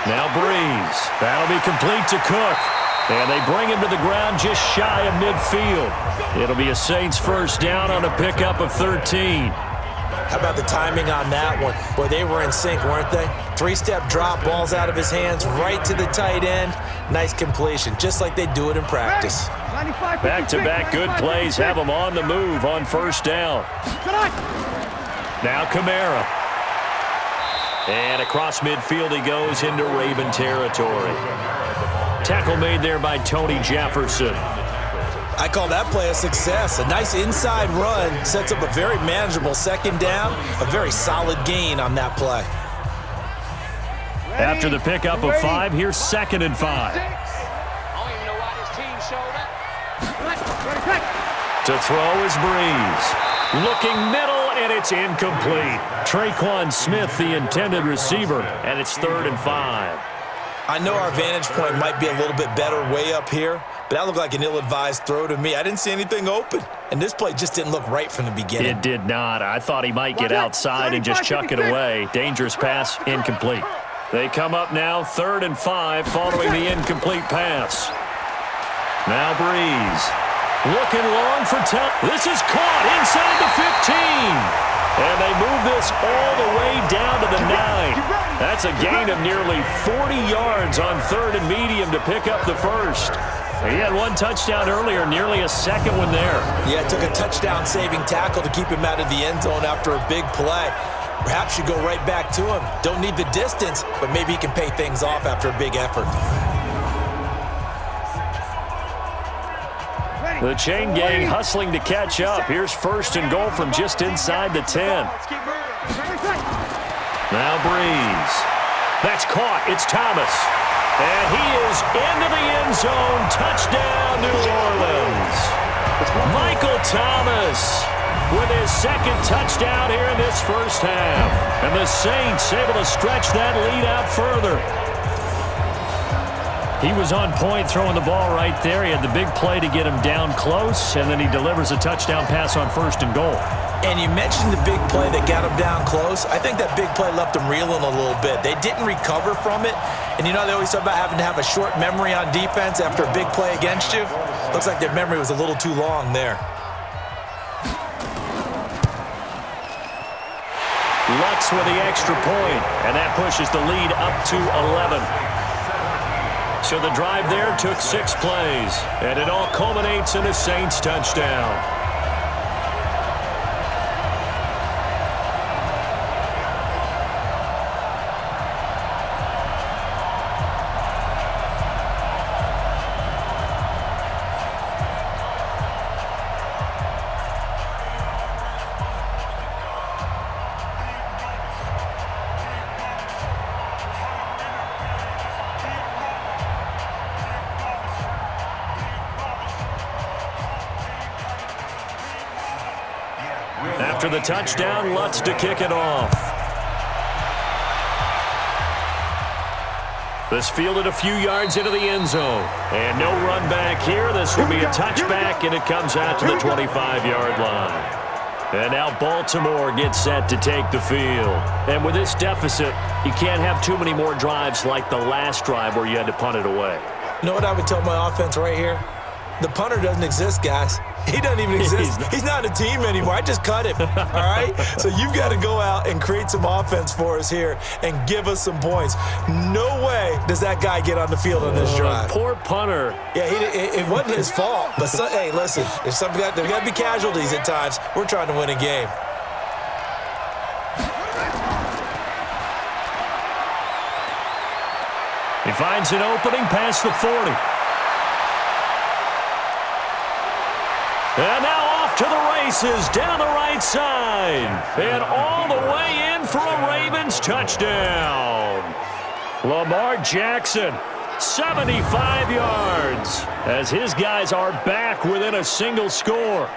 Now Brees. That'll be complete to Cook. And they bring him to the ground just shy of midfield. It'll be a Saints 1st down on a pickup of 13. How about the timing on that one? Boy, they were in sync, weren't they? 3-step drop, ball's out of his hands, right to the tight end. Nice completion, just like they do it in practice. Back-to-back good plays have them on the move on 1st down. Now Kamara. And across midfield he goes into Raven territory. Tackle made there by Tony Jefferson. I call that play a success. A nice inside run sets up a very manageable 2nd down. A very solid gain on that play. After the pickup of 5, here's 2nd and 5. To throw is Brees. Looking middle, and it's incomplete. Traquan Smith, the intended receiver, and it's 3rd and 5. I know our vantage point might be a little bit better way up here, but that looked like an ill-advised throw to me. I didn't see anything open, and this play just didn't look right from the beginning. It did not. I thought he might get outside and just chuck it away. Dangerous pass, incomplete. They come up now 3rd and 5 following the incomplete pass. Now Brees. Looking long for This is caught inside the 15. And they move this all the way down to the 9. That's a gain of nearly 40 yards on 3rd and medium to pick up the 1st. He had 1 touchdown earlier, nearly a 2nd one there. Yeah, it took a touchdown-saving tackle to keep him out of the end zone after a big play. Perhaps you go right back to him. Don't need the distance, but maybe he can pay things off after a big effort. The chain gang hustling to catch up. Here's 1st and goal from just inside the 10. Now Brees. That's caught. It's Thomas. And he is into the end zone. Touchdown, New Orleans. Michael Thomas with his 2nd touchdown here in this 1st half. And the Saints able to stretch that lead out further. He was on point throwing the ball right there. He had the big play to get him down close, and then he delivers a touchdown pass on 1st and goal. And you mentioned the big play that got him down close. I think that big play left him reeling a little bit. They didn't recover from it. And you know, they always talk about having to have a short memory on defense after a big play against you. Looks like their memory was a little too long there. Lutz with the extra point, and that pushes the lead up to 11. So the drive there took 6 plays, and it all culminates in a Saints touchdown. After the touchdown, Lutz to kick it off. This fielded a few yards into the end zone. And no run back here. This will be a touchback, and it comes out to the 25-yard line. And now Baltimore gets set to take the field. And with this deficit, you can't have too many more drives like the last drive where you had to punt it away. You know what I would tell my offense right here? The punter doesn't exist, guys. He doesn't even exist. He's not a team anymore. I just cut him, all right? So you've got to go out and create some offense for us here and give us some points. No way does that guy get on the field on this drive. Poor punter. Yeah, it wasn't his fault. But, hey, listen, there's got to be casualties at times. We're trying to win a game. He finds an opening past the 40. And now off to the races down the right side. And all the way in for a Ravens touchdown. Lamar Jackson, 75 yards, as his guys are back within a single score.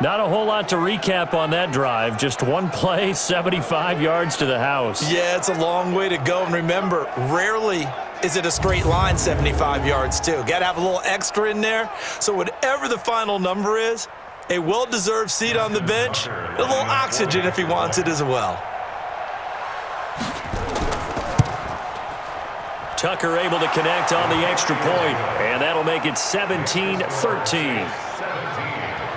Not a whole lot to recap on that drive. Just one play, 75 yards to the house. Yeah, it's a long way to go. And remember, rarely is it a straight line 75 yards, too. Got to have a little extra in there. So whatever the final number is, a well-deserved seat on the bench, a little oxygen if he wants it as well. Tucker able to connect on the extra point, and that'll make it 17-13.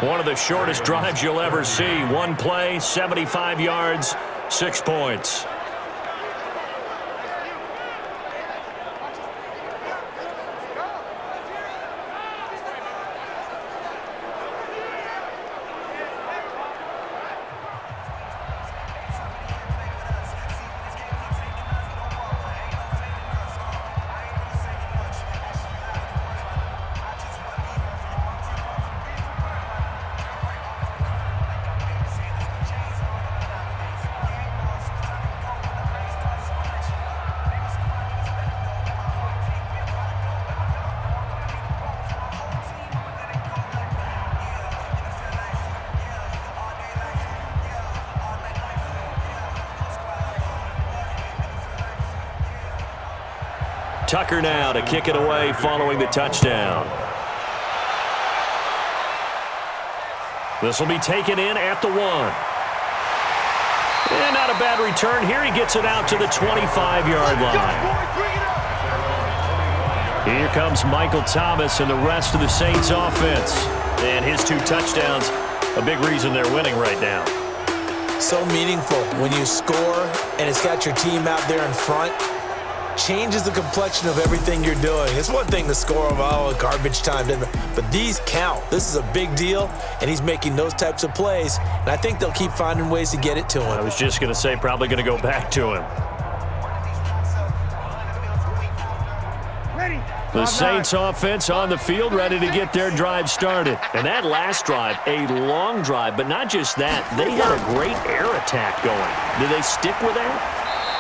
One of the shortest drives you'll ever see. One play, 75 yards, 6 points. Tucker now to kick it away following the touchdown. This will be taken in at the 1. And not a bad return here. He gets it out to the 25-yard line. Here comes Michael Thomas and the rest of the Saints offense. And his 2 touchdowns, a big reason they're winning right now. So meaningful when you score and it's got your team out there in front. Changes the complexion of everything you're doing. It's one thing to score them, garbage time, but these count. This is a big deal, and he's making those types of plays, and I think they'll keep finding ways to get it to him. I was just going to say, probably going to go back to him. The Saints offense on the field, ready to get their drive started. And that last drive, a long drive, but not just that. They had a great air attack going. Did they stick with that?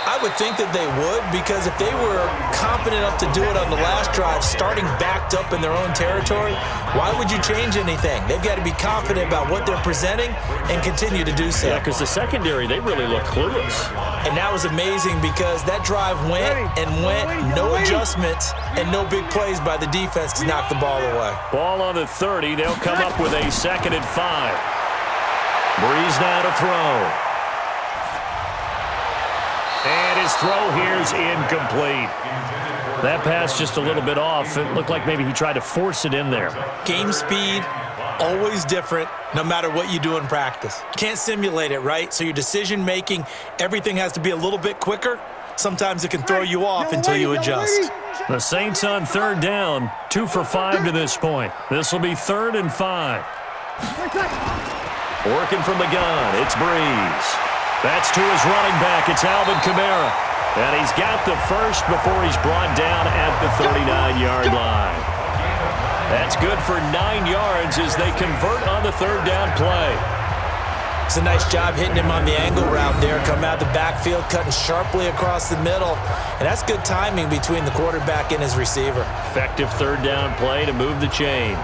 I would think that they would, because if they were confident enough to do it on the last drive, starting backed up in their own territory, why would you change anything? They've got to be confident about what they're presenting and continue to do so. Yeah, because the secondary, they really look clueless. And that was amazing because that drive went, no adjustments, and no big plays by the defense to knock the ball away. Ball on the 30. They'll come up with a 2nd and 5. Breeze now to throw. And his throw here is incomplete. That pass just a little bit off. It looked like maybe he tried to force it in there. Game speed, always different, no matter what you do in practice. Can't simulate it, right? So your decision-making, everything has to be a little bit quicker. Sometimes it can throw you off until you adjust. The Saints on third down, 2 for 5 to this point. This will be 3rd and 5. Working from the gun, it's Breeze. That's to his running back, it's Alvin Kamara. And he's got the first before he's brought down at the 39-yard line. That's good for 9 yards as they convert on the third down play. It's a nice job hitting him on the angle route there. Come out the backfield, cutting sharply across the middle. And that's good timing between the quarterback and his receiver. Effective third down play to move the chains.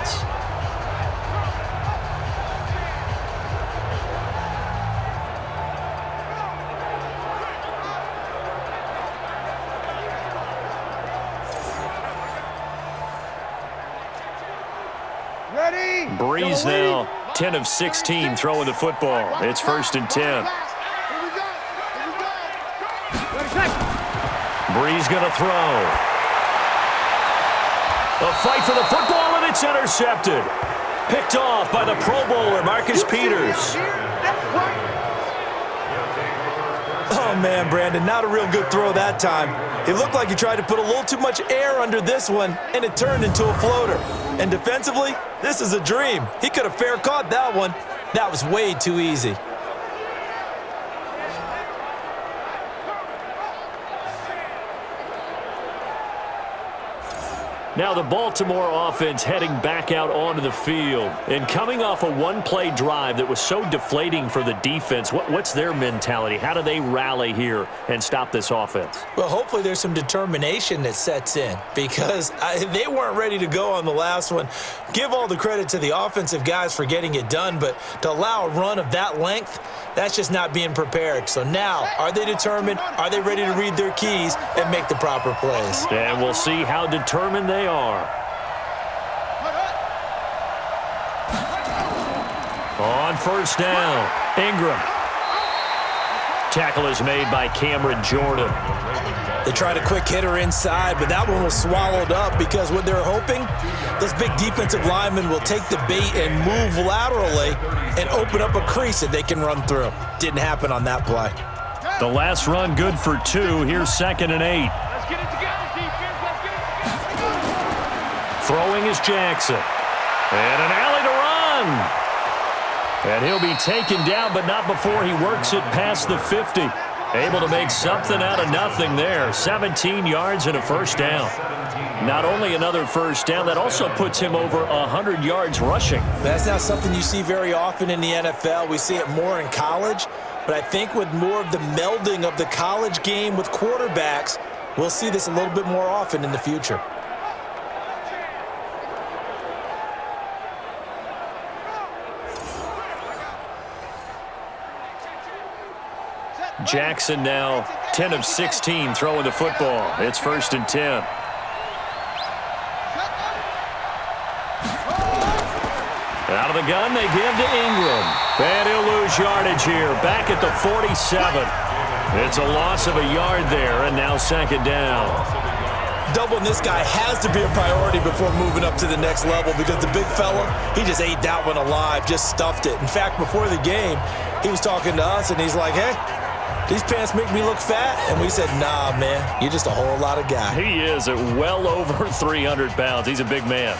Ready? Breeze now 10 of 16 throwing the football. It's 1st and 10. Breeze going to throw. A fight for the football, and it's intercepted. Picked off by the Pro Bowler, Marcus Peters. Oh, man, Brandon, not a real good throw that time. It looked like he tried to put a little too much air under this one, and it turned into a floater. And defensively, this is a dream. He could have fair caught that one. That was way too easy. Now the Baltimore offense heading back out onto the field. And coming off a one-play drive that was so deflating for the defense, what's their mentality? How do they rally here and stop this offense? Well, hopefully there's some determination that sets in because they weren't ready to go on the last one. Give all the credit to the offensive guys for getting it done, but to allow a run of that length, that's just not being prepared. So now, are they determined? Are they ready to read their keys and make the proper plays? And we'll see how determined they are. On first down, Ingram. Tackle is made by Cameron Jordan. They tried a quick hitter inside, but that one was swallowed up because what they're hoping, those big defensive linemen will take the bait and move laterally and open up a crease that they can run through. Didn't happen on that play. The last run good for 2. Here's 2nd and 8. Let's get it together, defense. Let's get it together. Throwing is Jackson. And an alley to run. And he'll be taken down, but not before he works it past the 50. Able to make something out of nothing there. 17 yards and a first down. Not only another first down, that also puts him over 100 yards rushing. That's not something you see very often in the NFL. We see it more in college. But I think with more of the melding of the college game with quarterbacks, we'll see this a little bit more often in the future. Jackson now 10 of 16 throwing the football. It's 1st and 10. Out of the gun, they give to Ingram. And he'll lose yardage here, back at the 47. It's a loss of a yard there, and now 2nd down. Doubling this guy has to be a priority before moving up to the next level because the big fella, he just ate that one alive, just stuffed it. In fact, before the game, he was talking to us, and he's like, hey, these pants make me look fat? And we said, nah, man, you're just a whole lot of guy. He is at well over 300 pounds. He's a big man.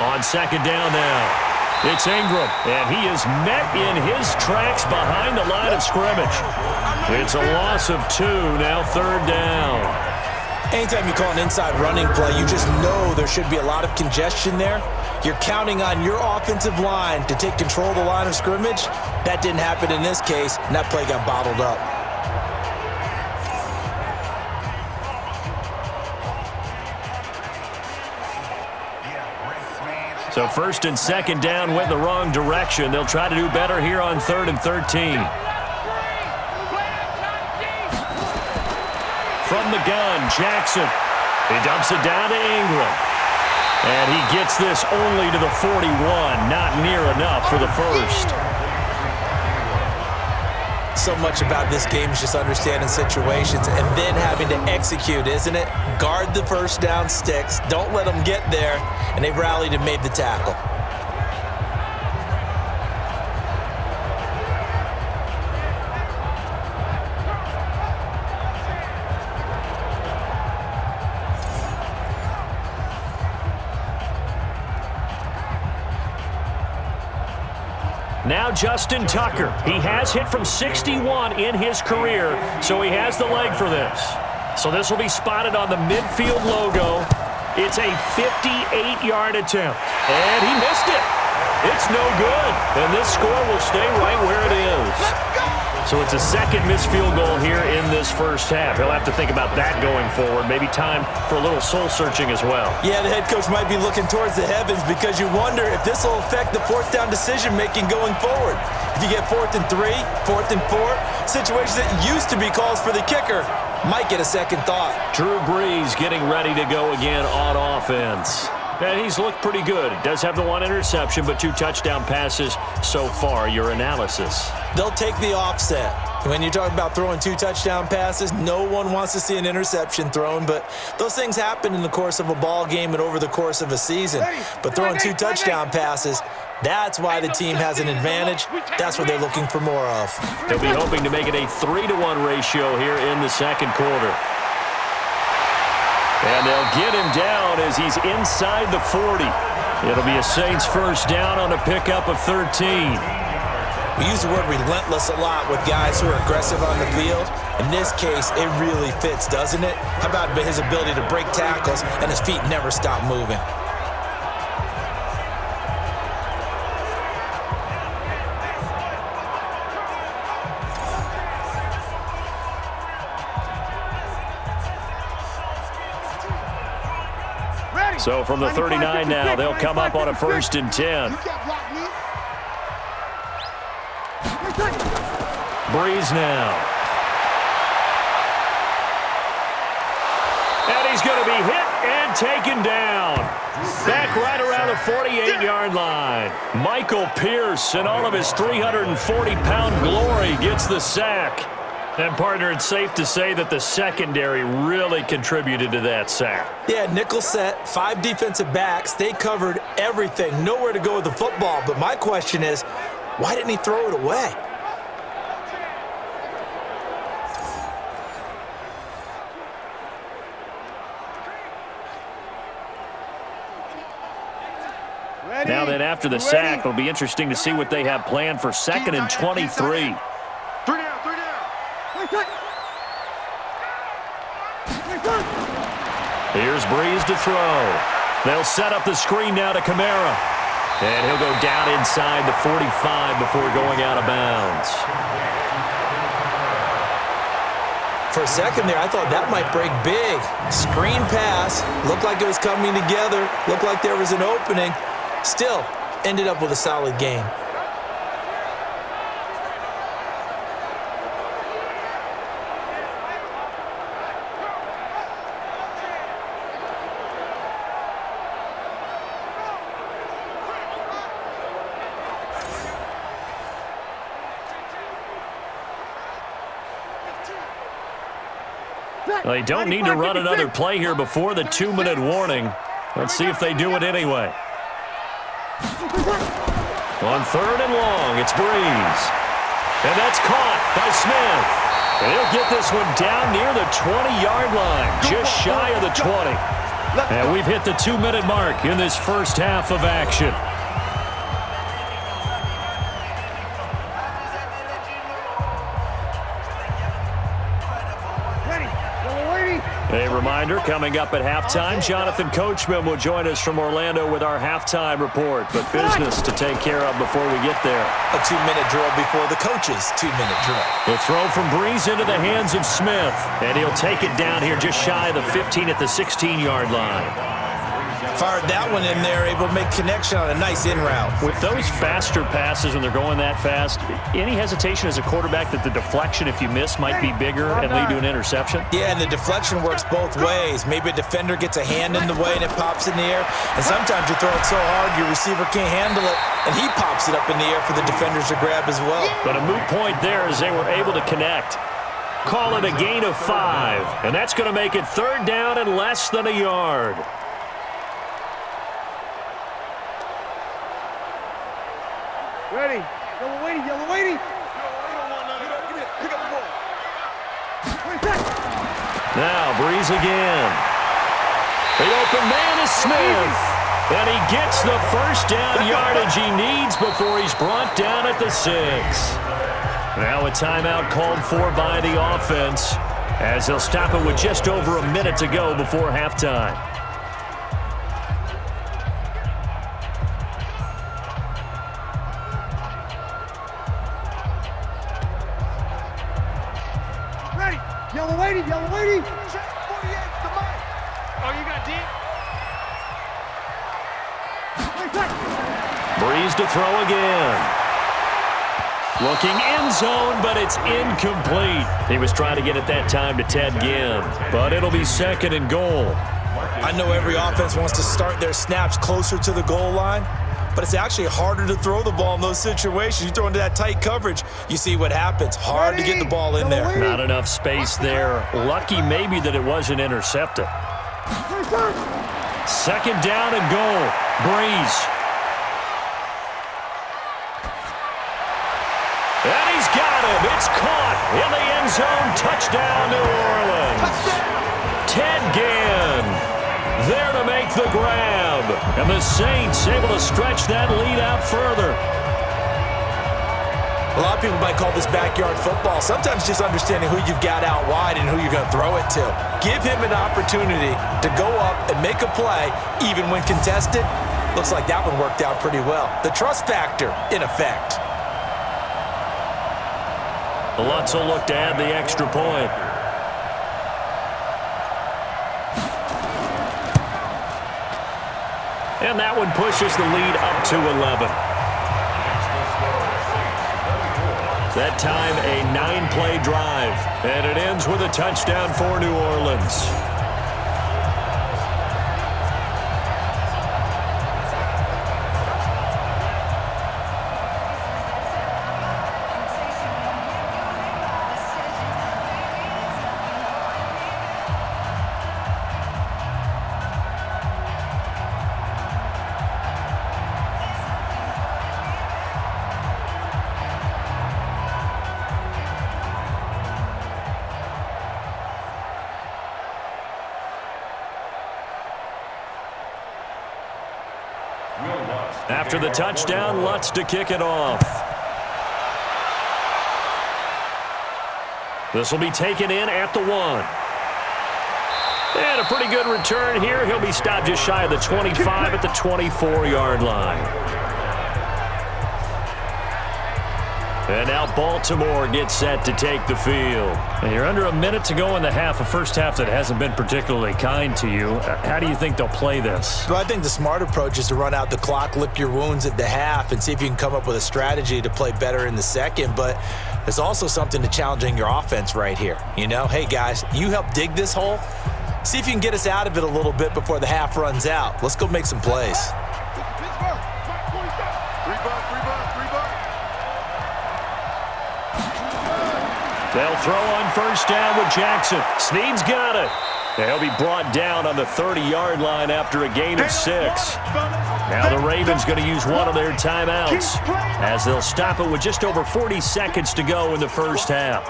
On 2nd down now. It's Ingram, and he is met in his tracks behind the line of scrimmage. It's a loss of 2, now 3rd down. Anytime you call an inside running play, you just know there should be a lot of congestion there. You're counting on your offensive line to take control of the line of scrimmage. That didn't happen in this case, and that play got bottled up. So 1st and 2nd down went the wrong direction. They'll try to do better here on 3rd and 13. From the gun, Jackson. He dumps it down to Ingram. And he gets this only to the 41. Not near enough for the first. So much about this game is just understanding situations and then having to execute, isn't it? Guard the first down sticks. Don't let them get there. And they rallied and made the tackle. Now Justin Tucker. He has hit from 61 in his career, so he has the leg for this. So this will be spotted on the midfield logo. It's a 58-yard attempt, and he missed it. It's no good, and this score will stay right where it is. So it's a second missed field goal here in this first half. He'll have to think about that going forward. Maybe time for a little soul-searching as well. Yeah, the head coach might be looking towards the heavens because you wonder if this will affect the fourth down decision-making going forward. If you get 4th and 3, 4th and 4, situations that used to be calls for the kicker might get a second thought. Drew Brees getting ready to go again on offense. And he's looked pretty good. Does have the 1 interception, but 2 touchdown passes so far. Your analysis? They'll take the offset. When you talk about throwing 2 touchdown passes, no one wants to see an interception thrown, but those things happen in the course of a ball game and over the course of a season. But throwing 2 touchdown passes, that's why the team has an advantage. That's what they're looking for more of. They'll be hoping to make it a 3-to-1 ratio here in the second quarter. And they'll get him down as he's inside the 40. It'll be a Saints first down on a pickup of 13. We use the word relentless a lot with guys who are aggressive on the field. In this case, it really fits, doesn't it? How about his ability to break tackles and his feet never stop moving? So from the 39 now, they'll come up on a 1st and 10. Brees now. And he's going to be hit and taken down. Back right around the 48-yard line. Michael Pierce, in all of his 340-pound glory, gets the sack. And, partner, it's safe to say that the secondary really contributed to that sack. Yeah, nickel set, 5 defensive backs. They covered everything. Nowhere to go with the football. But my question is, why didn't he throw it away? Now then, after the sack, it'll be interesting to see what they have planned for 2nd and 23. Here's Brees to throw. They'll set up the screen now to Kamara. And he'll go down inside the 45 before going out of bounds. For a second there, I thought that might break big. Screen pass. Looked like it was coming together. Looked like there was an opening. Still, ended up with a solid game. They don't need to run another play here before the 2-minute warning. Let's see if they do it anyway. On 3rd and long, it's Brees. And that's caught by Smith. And he'll get this one down near the 20-yard line, just shy of the 20. And we've hit the 2-minute mark in this first half of action. A reminder, coming up at halftime, Jonathan Coachman will join us from Orlando with our halftime report. But business to take care of before we get there. A 2-minute drill before the coach's 2-minute drill. The throw from Brees into the hands of Smith. And he'll take it down here just shy of the 15 at the 16-yard line. Fired that one in there, able to make connection on a nice in route. With those faster passes when they're going that fast, any hesitation as a quarterback that the deflection, if you miss, might be bigger and lead to an interception? Yeah, and the deflection works both ways. Maybe a defender gets a hand in the way and it pops in the air. And sometimes you throw it so hard your receiver can't handle it, and he pops it up in the air for the defenders to grab as well. But a moot point there as they were able to connect. Call it a gain of 5, and that's going to make it 3rd down and less than a yard. Ready. Yellow waiting, yellow waiting. Pick up the ball. Now, Breeze again. The open man is Smith. And he gets the first down yardage he needs before he's brought down at the 6. Now a timeout called for by the offense as they'll stop it with just over a minute to go before halftime. Ready. Yellow waiting, yellow waiting. Check 48 to Mike. Oh, you got deep? Breeze to throw again. Looking end zone, but it's incomplete. He was trying to get it that time to Ted Ginn, but it'll be 2nd and goal. I know every offense wants to start their snaps closer to the goal line, but it's actually harder to throw the ball in those situations. You throw into that tight coverage, you see what happens. Hard to get the ball in there. Not enough space there. Lucky maybe that it wasn't intercepted. 2nd down and goal. Breeze. And he's got him. It's caught in the end zone. Touchdown, New Orleans. Ted Ginn there to make the grab. And the Saints able to stretch that lead out further. A lot of people might call this backyard football. Sometimes just understanding who you've got out wide and who you're going to throw it to. Give him an opportunity to go up and make a play, even when contested. Looks like that one worked out pretty well. The trust factor, in effect. Lutz will look to add the extra point. And that one pushes the lead up to 11. That time, a 9-play drive. And it ends with a touchdown for New Orleans. After the touchdown, Lutz to kick it off. This will be taken in at the 1. And a pretty good return here. He'll be stopped just shy of the 25 at the 24-yard line. And now Baltimore gets set to take the field. And you're under a minute to go in the half, a first half that hasn't been particularly kind to you. How do you think they'll play this? Well, I think the smart approach is to run out the clock, lick your wounds at the half, and see if you can come up with a strategy to play better in the second. But there's also something to challenging your offense right here. You know, hey, guys, you help dig this hole. See if you can get us out of it a little bit before the half runs out. Let's go make some plays. They'll throw on first down with Jackson. Snead's got it. He'll be brought down on the 30-yard line after a gain of 6. Now the Ravens going to use one of their timeouts as they'll stop it with just over 40 seconds to go in the first half.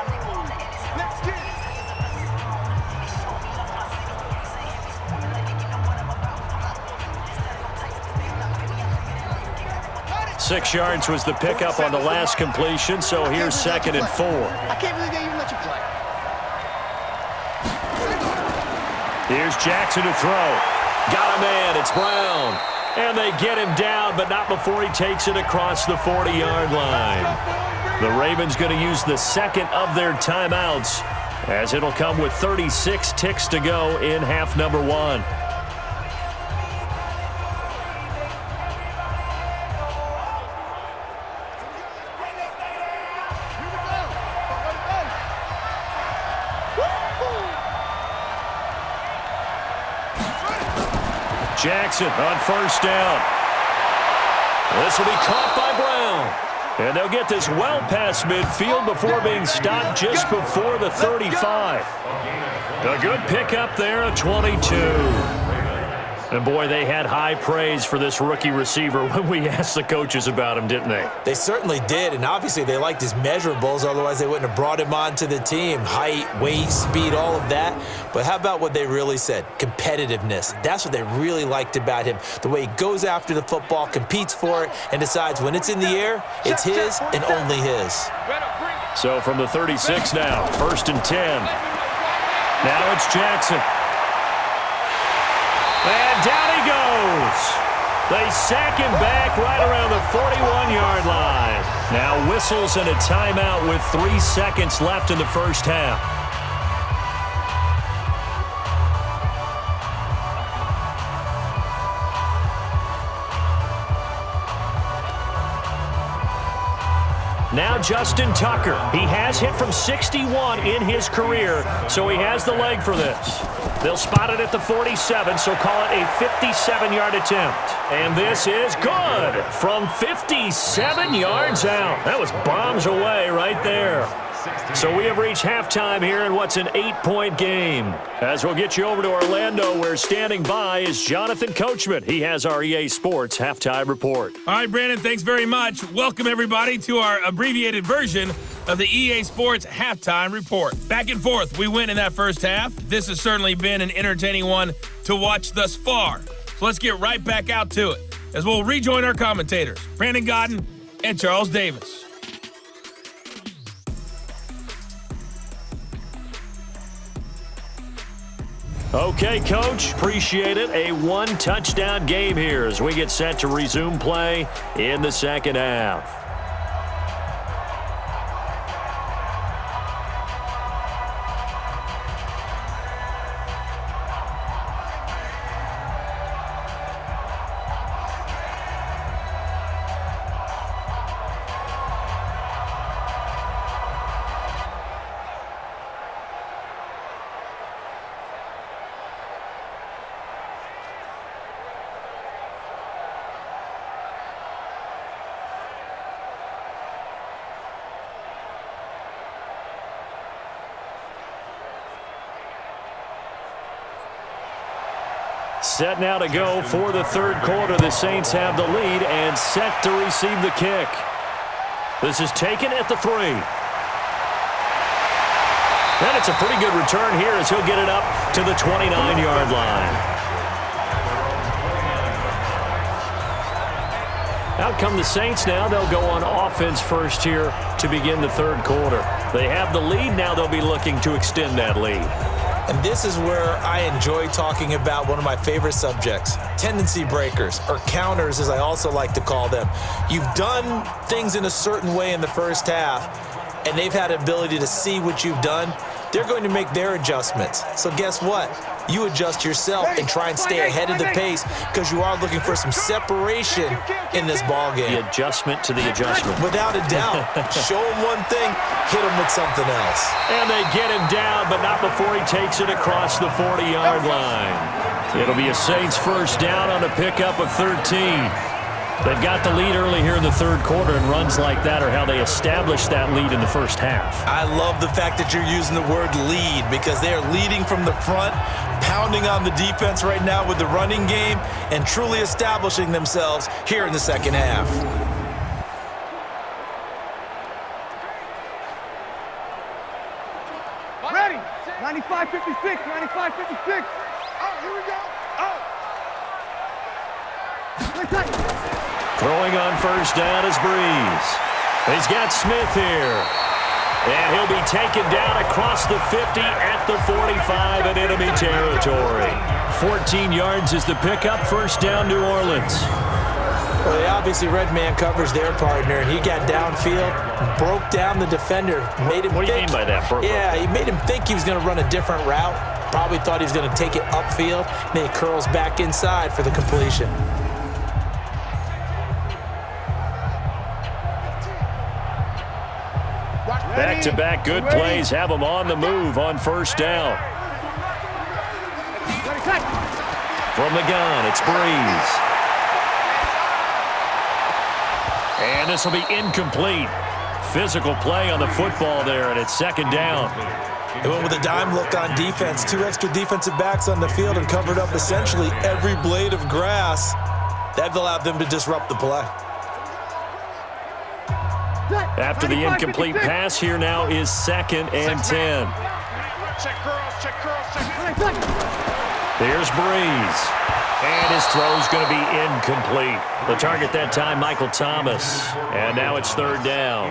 Six yards was the pickup on the last completion, so here's 2nd and 4. I can't believe they even let you play. Here's Jackson to throw. Got a man, it's Brown. And they get him down, but not before he takes it across the 40-yard line. The Ravens going to use the second of their timeouts as it'll come with 36 ticks to go in half number 1. Jackson on first down. This will be caught by Brown. And they'll get this well past midfield before being stopped just before the 35. A good pickup there at 22. And, boy, they had high praise for this rookie receiver when we asked the coaches about him, didn't they? They certainly did, and obviously they liked his measurables. Otherwise, they wouldn't have brought him onto the team. Height, weight, speed, all of that. But how about what they really said? Competitiveness. That's what they really liked about him. The way he goes after the football, competes for it, and decides when it's in the air, it's his and only his. So from the 36 now, 1st and 10. Now it's Jackson. And down he goes. They sack him back right around the 41-yard line. Now whistles and a timeout with 3 seconds left in the first half. Now Justin Tucker. He has hit from 61 in his career, so he has the leg for this. They'll spot it at the 47, so call it a 57-yard attempt. And this is good from 57 yards out. That was bombs away right there. So we have reached halftime here in what's an 8-point game. As we'll get you over to Orlando, where standing by is Jonathan Coachman. He has our EA Sports halftime report. All right, Brandon, thanks very much. Welcome, everybody, to our abbreviated version of the EA Sports halftime report. Back and forth, we win in that first half. This has certainly been an entertaining one to watch thus far. So let's get right back out to it as we'll rejoin our commentators, Brandon Godden and Charles Davis. Okay, Coach, appreciate it. A one-touchdown game here as we get set to resume play in the second half. Set now to go for the third quarter. The Saints have the lead and set to receive the kick. This is taken at the 3. And it's a pretty good return here as he'll get it up to the 29-yard line. Out come the Saints now. They'll go on offense first here to begin the third quarter. They have the lead. Now they'll be looking to extend that lead. And this is where I enjoy talking about one of my favorite subjects, tendency breakers, or counters as I also like to call them. You've done things in a certain way in the first half, and they've had the ability to see what you've done. They're going to make their adjustments. So guess what? You adjust yourself and try and stay ahead of the pace because you are looking for some separation in this ball game. The adjustment to the adjustment. Without a doubt. Show him one thing, hit him with something else. And they get him down, but not before he takes it across the 40-yard line. It'll be a Saints first down on a pickup of 13. They've got the lead early here in the third quarter, and runs like that are how they established that lead in the first half. I love the fact that you're using the word lead because they are leading from the front, pounding on the defense right now with the running game, and truly establishing themselves here in the second half. Ready. 95-56, 95-56. Oh, here we go. Oh. Throwing on first down is Breeze. He's got Smith here. And he'll be taken down across the 50 at the 45 in enemy territory. 14 yards is the pickup. First down, New Orleans. Well, they obviously red man covers their partner, and he got downfield, broke down the defender, made him What do you mean by that, Burko? Yeah, he made him think he was going to run a different route. Probably thought he was going to take it upfield, and then he curls back inside for the completion. Back-to-back good plays have them on the move on first down. From the gun, it's Breeze. And this will be incomplete. Physical play on the football there, and it's second down. They went with a dime look on defense. 2 extra defensive backs on the field and covered up essentially every blade of grass. That allowed them to disrupt the play. After the incomplete pass, here now is 2nd and 10. Check girls, check girls, check. Here's Breeze. And his throw's going to be incomplete. The target that time, Michael Thomas. And now it's 3rd down.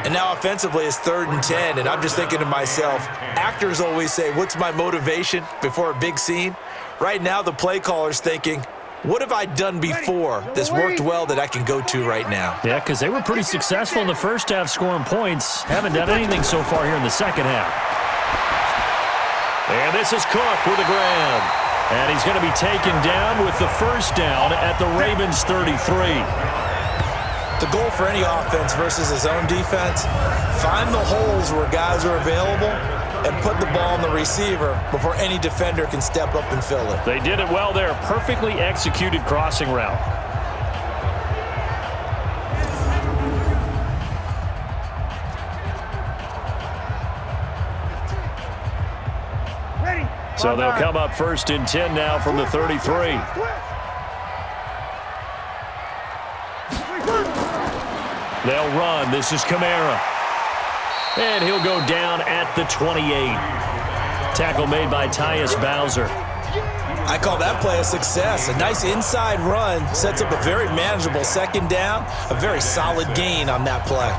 And now offensively it's 3rd and 10, and I'm just thinking to myself, actors always say, what's my motivation before a big scene? Right now the play caller's thinking, what have I done before this worked well that I can go to right now? Yeah, because they were pretty successful in the first half scoring points. Haven't done anything so far here in the second half. And this is Cook with a grab. And he's going to be taken down with the first down at the Ravens 33. The goal for any offense versus his own defense, find the holes where guys are available and put the ball on the receiver before any defender can step up and fill it. They did it well there. Perfectly executed crossing route. So they'll come up 1st and 10 now from the 33. They'll run. This is Kamara. And he'll go down at the 28. Tackle made by Tyus Bowser. I call that play a success. A nice inside run sets up a very manageable 2nd down. A very solid gain on that play.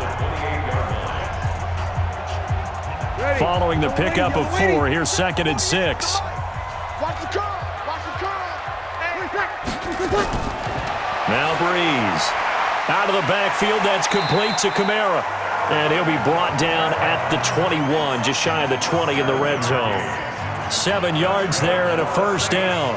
Following the pickup of 4, here's 2nd and 6. Watch the curl, watch the curl. Now Breeze. Out of the backfield, that's complete to Kamara. And he'll be brought down at the 21, just shy of the 20 in the red zone. 7 yards there and a first down.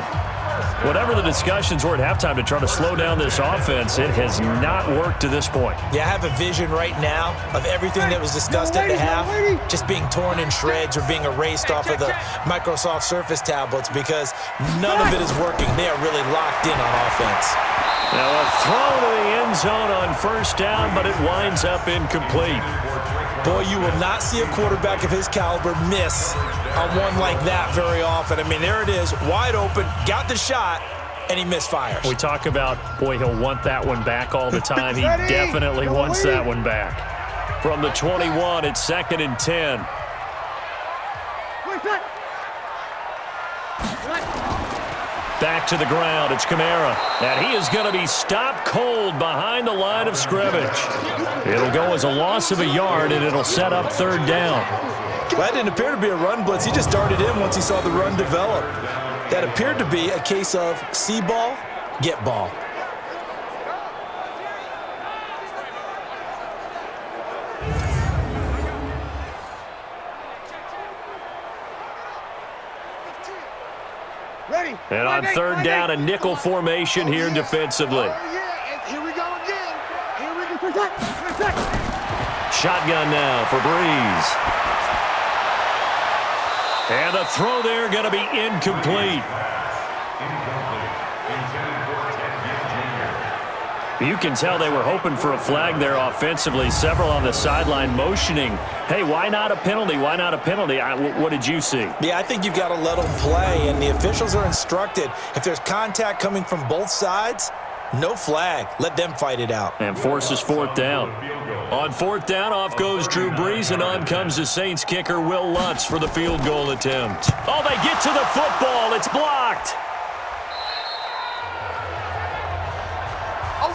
Whatever the discussions were at halftime to try to slow down this offense, it has not worked to this point. Yeah, I have a vision right now of everything that was discussed at the half just being torn in shreds or being erased off of the Microsoft Surface tablets because none of it is working. They are really locked in on offense. Now a throw to the end zone on first down, but it winds up incomplete. Boy, you will not see a quarterback of his caliber miss on one like that very often. I mean, there it is, wide open, got the shot, and he misfires. We talk about, boy, he'll want that one back all the time. He definitely wants that one back. From the 21, it's 2nd and 10. Back to the ground, it's Kamara. And he is going to be stopped cold behind the line of scrimmage. It'll go as a loss of a yard, and it'll set up 3rd down. Well, that didn't appear to be a run blitz. He just darted in once he saw the run develop. That appeared to be a case of see ball, get ball. Ready. And on 3rd down, a nickel formation here defensively. Yeah, here we go again. Here we go. Shotgun now for Breeze. And the throw there going to be incomplete. You can tell they were hoping for a flag there offensively. Several on the sideline motioning, hey, why not a penalty? Why not a penalty? What did you see? Yeah, I think you've got to let them play, and the officials are instructed, if there's contact coming from both sides, no flag. Let them fight it out. And forces 4th down. On 4th down, off goes Drew Brees, and on comes the Saints kicker, Will Lutz, for the field goal attempt. Oh, they get to the football. It's blocked.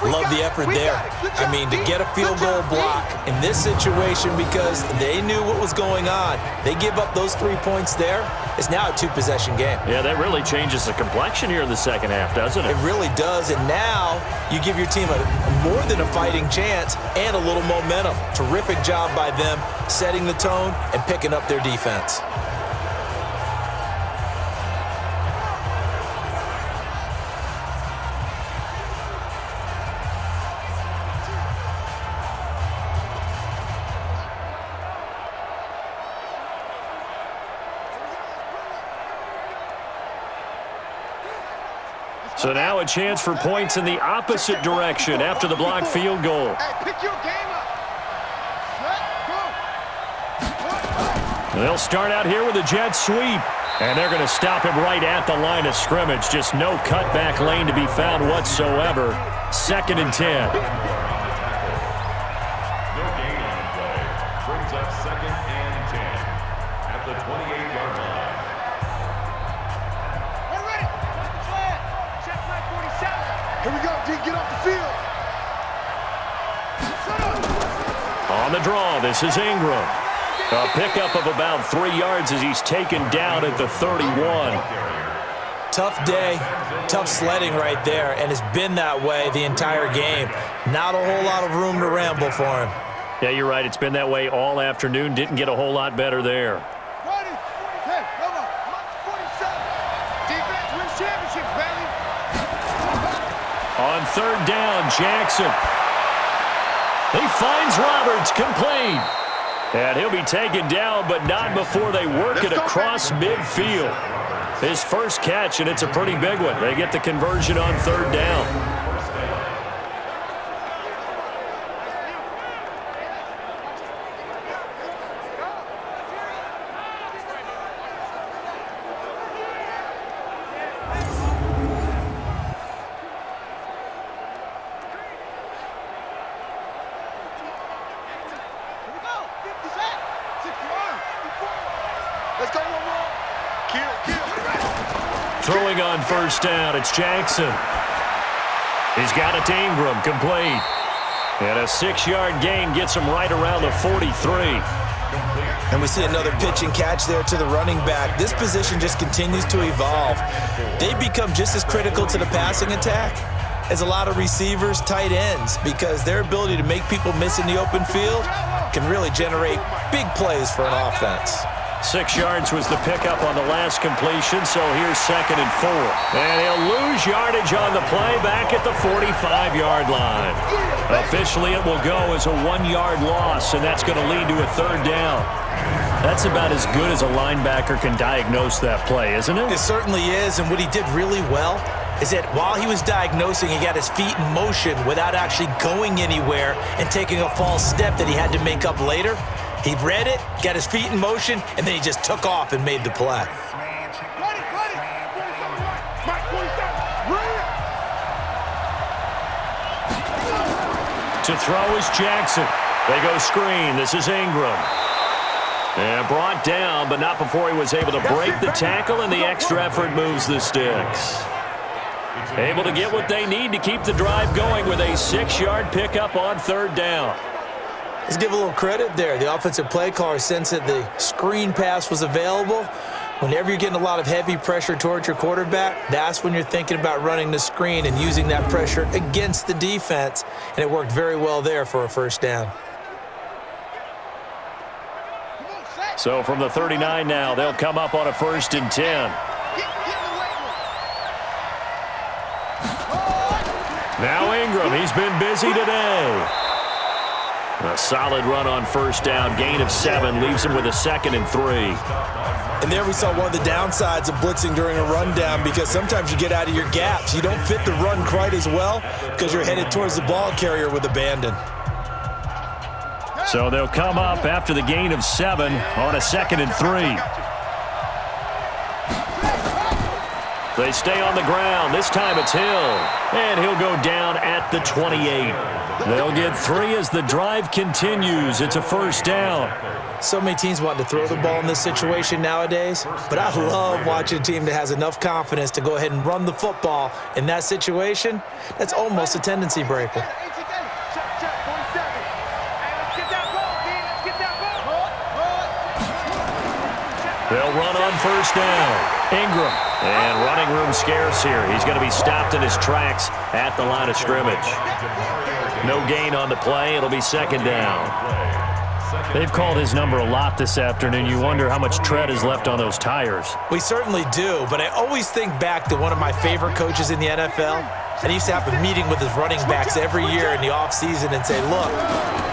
Love the effort there. I mean, to get a field goal block in this situation because they knew what was going on. They give up those 3 points there. It's now a 2-possession game. Yeah, that really changes the complexion here in the second half, doesn't it? It really does, and now you give your team a more than a fighting chance and a little momentum. Terrific job by them setting the tone and picking up their defense. So now a chance for points in the opposite direction after the blocked field goal. Hey, pick your game up. Set, go. They'll start out here with a jet sweep. And they're going to stop him right at the line of scrimmage. Just no cutback lane to be found whatsoever. 2nd and 10. No gain on the play. Brings up 2nd and 10 at the 28-yard line. We're ready. Check the flag. Check flag 47. Here we go, D. Get off the field. On the draw, this is Ingram. A pickup of about 3 yards as he's taken down at the 31. Tough day, tough sledding right there, and it's been that way the entire game. Not a whole lot of room to ramble for him. Yeah, you're right. It's been that way all afternoon. Didn't get a whole lot better there. 40. Hey, come on. 47. Defense wins championships, baby. On 3rd down, Jackson. He finds Roberts, complete. And he'll be taken down, but not before they work it across midfield. His first catch, and it's a pretty big one. They get the conversion on 3rd down. Let's go, one more. Kill. Throwing on 1st down, it's Jackson. He's got it to Ingram, complete. And a 6-yard gain gets him right around the 43. And we see another pitch and catch there to the running back. This position just continues to evolve. They become just as critical to the passing attack as a lot of receivers, tight ends, because their ability to make people miss in the open field can really generate big plays for an offense. 6 yards was the pickup on the last completion, so here's 2nd and 4. And he'll lose yardage on the play back at the 45-yard line. Officially, it will go as a 1-yard loss, and that's going to lead to a 3rd down. That's about as good as a linebacker can diagnose that play, isn't it? It certainly is, and what he did really well is that while he was diagnosing, he got his feet in motion without actually going anywhere and taking a false step that he had to make up later. He read it, got his feet in motion, and then he just took off and made the play. To throw is Jackson. They go screen. This is Ingram. And brought down, but not before he was able to break the tackle, and the extra effort moves the sticks. Able to get what they need to keep the drive going with a 6-yard pickup on 3rd down. Let's give a little credit there. The offensive play caller sensed that the screen pass was available. Whenever you're getting a lot of heavy pressure towards your quarterback, that's when you're thinking about running the screen and using that pressure against the defense. And it worked very well there for a 1st down. So from the 39 now, they'll come up on a 1st and 10. Now Ingram, he's been busy today. A solid run on 1st down, gain of 7, leaves him with a 2nd and 3. And there we saw one of the downsides of blitzing during a rundown, because sometimes you get out of your gaps. You don't fit the run quite as well because you're headed towards the ball carrier with abandon. So they'll come up after the gain of 7 on a 2nd and 3. They stay on the ground. This time it's Hill. And he'll go down at the 28. They'll get 3 as the drive continues. It's a 1st down. So many teams want to throw the ball in this situation nowadays, but I love watching a team that has enough confidence to go ahead and run the football in that situation. That's almost a tendency breaker. They'll run on 1st down. Ingram. And running room scarce here. He's going to be stopped in his tracks at the line of scrimmage. No gain on the play. It'll be 2nd down. They've called his number a lot this afternoon. You wonder how much tread is left on those tires. We certainly do, but I always think back to one of my favorite coaches in the NFL. And he used to have a meeting with his running backs every year in the offseason and say, look,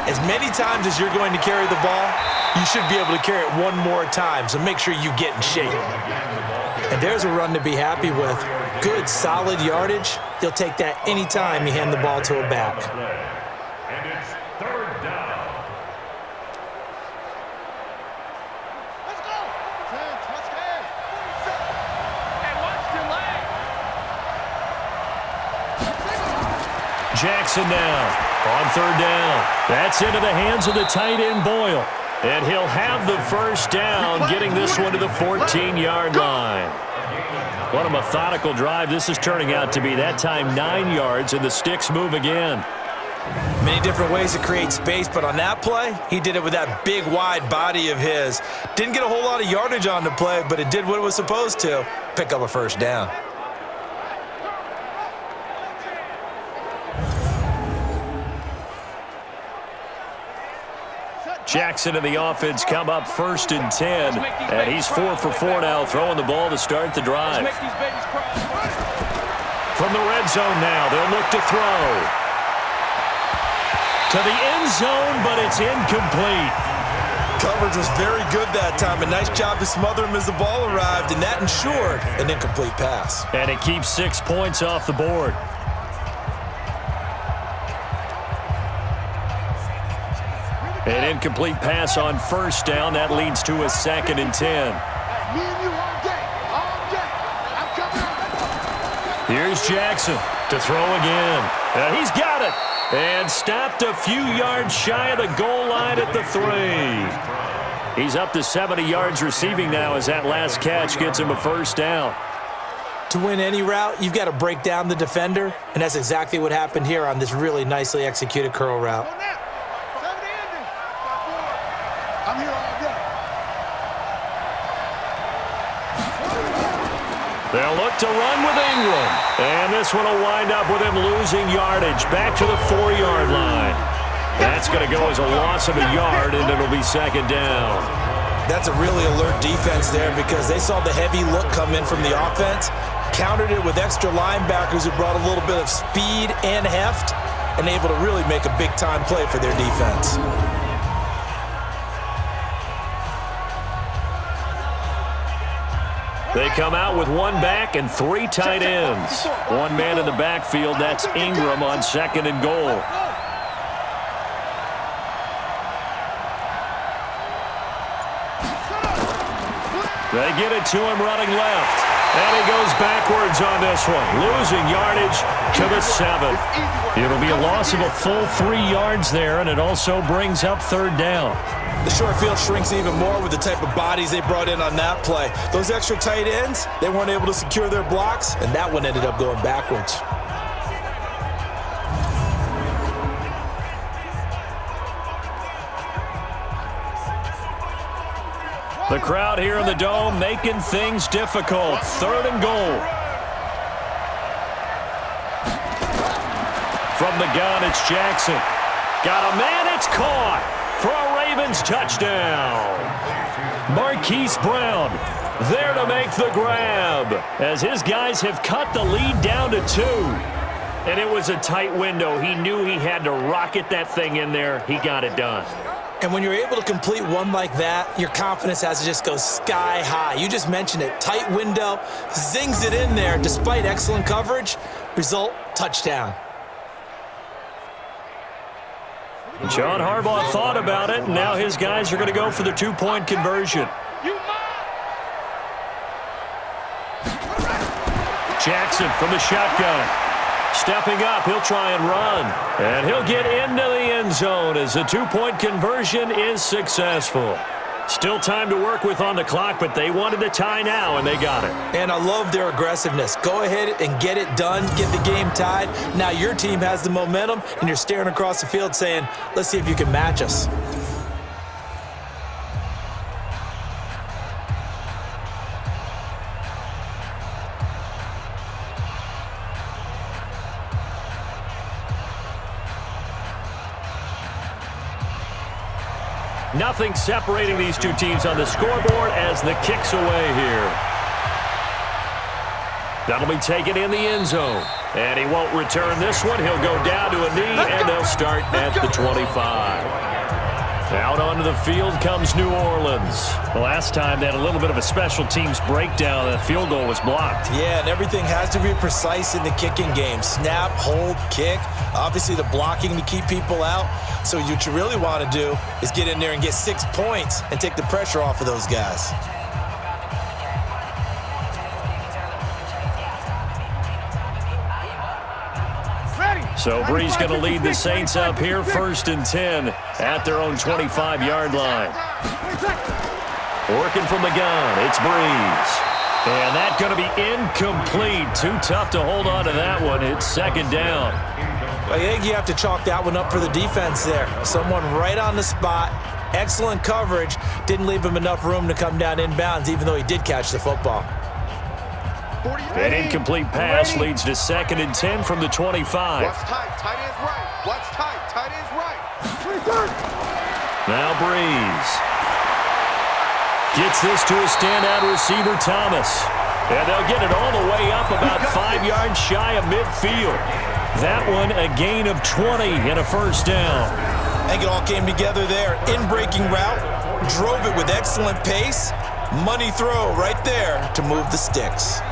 as many times as you're going to carry the ball, you should be able to carry it one more time, so make sure you get in shape. And there's a run to be happy with. Good, solid yardage. He'll take that anytime you hand the ball to a back. And it's third down. Let's go. 10, touchdown. 47. And watch the leg. Jackson now on third down. That's into the hands of the tight end, Boyle. And he'll have the first down, getting this one to the 14-yard line. What a methodical drive this is turning out to be. That time 9 yards, and the sticks move again. Many different ways to create space, but on that play, he did it with that big, wide body of his. Didn't get a whole lot of yardage on the play, but it did what it was supposed to, pick up a first down. Jackson and the offense come up 1st and 10, and he's 4 for 4 now, throwing the ball to start the drive. From the red zone now, they'll look to throw. To the end zone, but it's incomplete. Coverage was very good that time. A nice job to smother him as the ball arrived, and that ensured an incomplete pass. And it keeps 6 points off the board. An incomplete pass on first down. That leads to a 2nd and 10. Me and you all day. All day. I'm coming out. Here's Jackson to throw again. And he's got it. And stopped a few yards shy of the goal line at the 3. He's up to 70 yards receiving now as that last catch gets him a first down. To win any route, you've got to break down the defender, and that's exactly what happened here on this really nicely executed curl route. Go now. 70 ending. I'm here all day. They'll look to run with Ingram. And this one will wind up with him losing yardage back to the 4-yard line. That's going to go as a loss of a yard, and it'll be 2nd down. That's a really alert defense there because they saw the heavy look come in from the offense, countered it with extra linebackers who brought a little bit of speed and heft, and able to really make a big-time play for their defense. They come out with 1 back and 3 tight ends. 1 man in the backfield, that's Ingram on 2nd and goal. They get it to him running left. And he goes backwards on this one, losing yardage to the 7. It'll be a loss of a full 3 yards there, and it also brings up 3rd down. The short field shrinks even more with the type of bodies they brought in on that play. Those extra tight ends, they weren't able to secure their blocks, and that one ended up going backwards. The crowd here in the Dome making things difficult. 3rd and goal. From the gun, it's Jackson. Got a man, it's caught for a Ravens touchdown. Marquise Brown there to make the grab as his guys have cut the lead down to 2. And it was a tight window. He knew he had to rocket that thing in there. He got it done. And when you're able to complete one like that, your confidence has to just go sky high. You just mentioned it. Tight window, zings it in there despite excellent coverage. Result, touchdown. John Harbaugh thought about it, and now his guys are going to go for the 2-point conversion. Jackson from the shotgun. Stepping up, he'll try and run. And he'll get into the end zone as the 2-point conversion is successful. Still time to work with on the clock, but they wanted the tie now, and they got it. And I love their aggressiveness. Go ahead and get it done, get the game tied. Now your team has the momentum, and you're staring across the field saying, let's see if you can match us. Nothing separating these two teams on the scoreboard as the kick's away here. That'll be taken in the end zone. And he won't return this one. He'll go down to a knee, and they'll start at the 25. Out onto the field comes New Orleans. The last time they had a little bit of a special teams breakdown. The field goal was blocked. Yeah, and everything has to be precise in the kicking game. Snap, hold, kick. Obviously, the blocking to keep people out. So what you really want to do is get in there and get 6 points and take the pressure off of those guys. So Breeze going to lead the Saints up here, 1st and 10 at their own 25-yard line. Working from the gun, it's Breeze. And that's going to be incomplete. Too tough to hold on to that one. It's 2nd down. I think you have to chalk that one up for the defense there. Someone right on the spot. Excellent coverage. Didn't leave him enough room to come down inbounds, even though he did catch the football. An incomplete pass leads to 2nd and 10 from the 25. Watch tight, tight end's right. Watch tight, tight end's right. Now Breeze gets this to a standout receiver, Thomas. And they'll get it all the way up about 5 yards shy of midfield. That one a gain of 20 and a 1st down. I think it all came together there. In-breaking route, drove it with excellent pace. Money throw right there to move the sticks.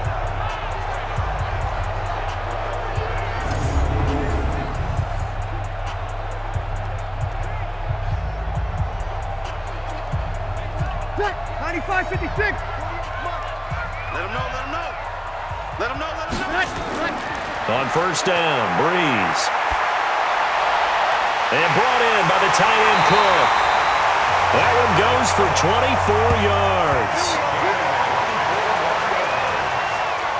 Let him know, let him know. Let him know, let him know. On 1st down, Breeze. And brought in by the tight end Cook. That one goes for 24 yards.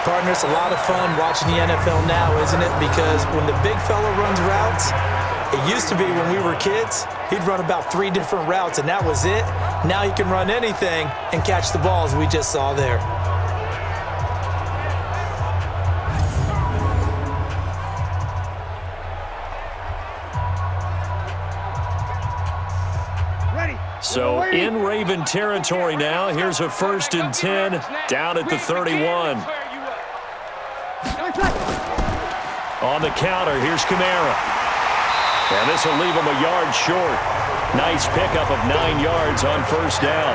Partner, it's a lot of fun watching the NFL now, isn't it? Because when the big fella runs routes, it used to be when we were kids, he'd run about 3 different routes, and that was it. Now he can run anything and catch the balls we just saw there. So in Raven territory now. Here's a 1st and 10 down at the 31. On the counter, here's Kamara. And this will leave him a yard short. Nice pickup of 9 yards on 1st down.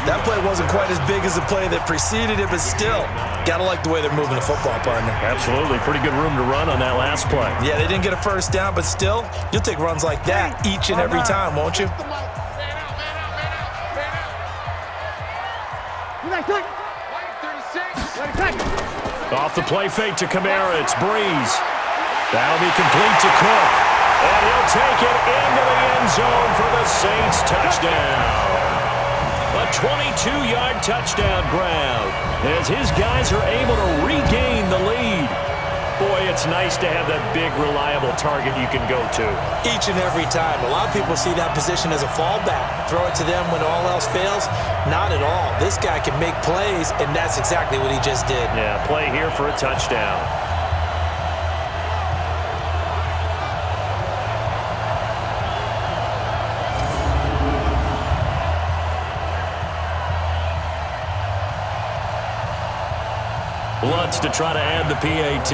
That play wasn't quite as big as the play that preceded it, but still, gotta like the way they're moving the football, partner. Absolutely. Pretty good room to run on that last play. Yeah, they didn't get a 1st down, but still, you'll take runs like that each and every time, won't you? Off the play fake to Kamara, it's Breeze. That'll be complete to Cook. And he'll take it into the end zone for the Saints touchdown. A 22-yard touchdown grab as his guys are able to regain the lead. Boy, it's nice to have that big, reliable target you can go to. Each and every time. A lot of people see that position as a fallback. Throw it to them when all else fails. Not at all. This guy can make plays, and that's exactly what he just did. Yeah, play here for a touchdown. Lutz to try to add the PAT.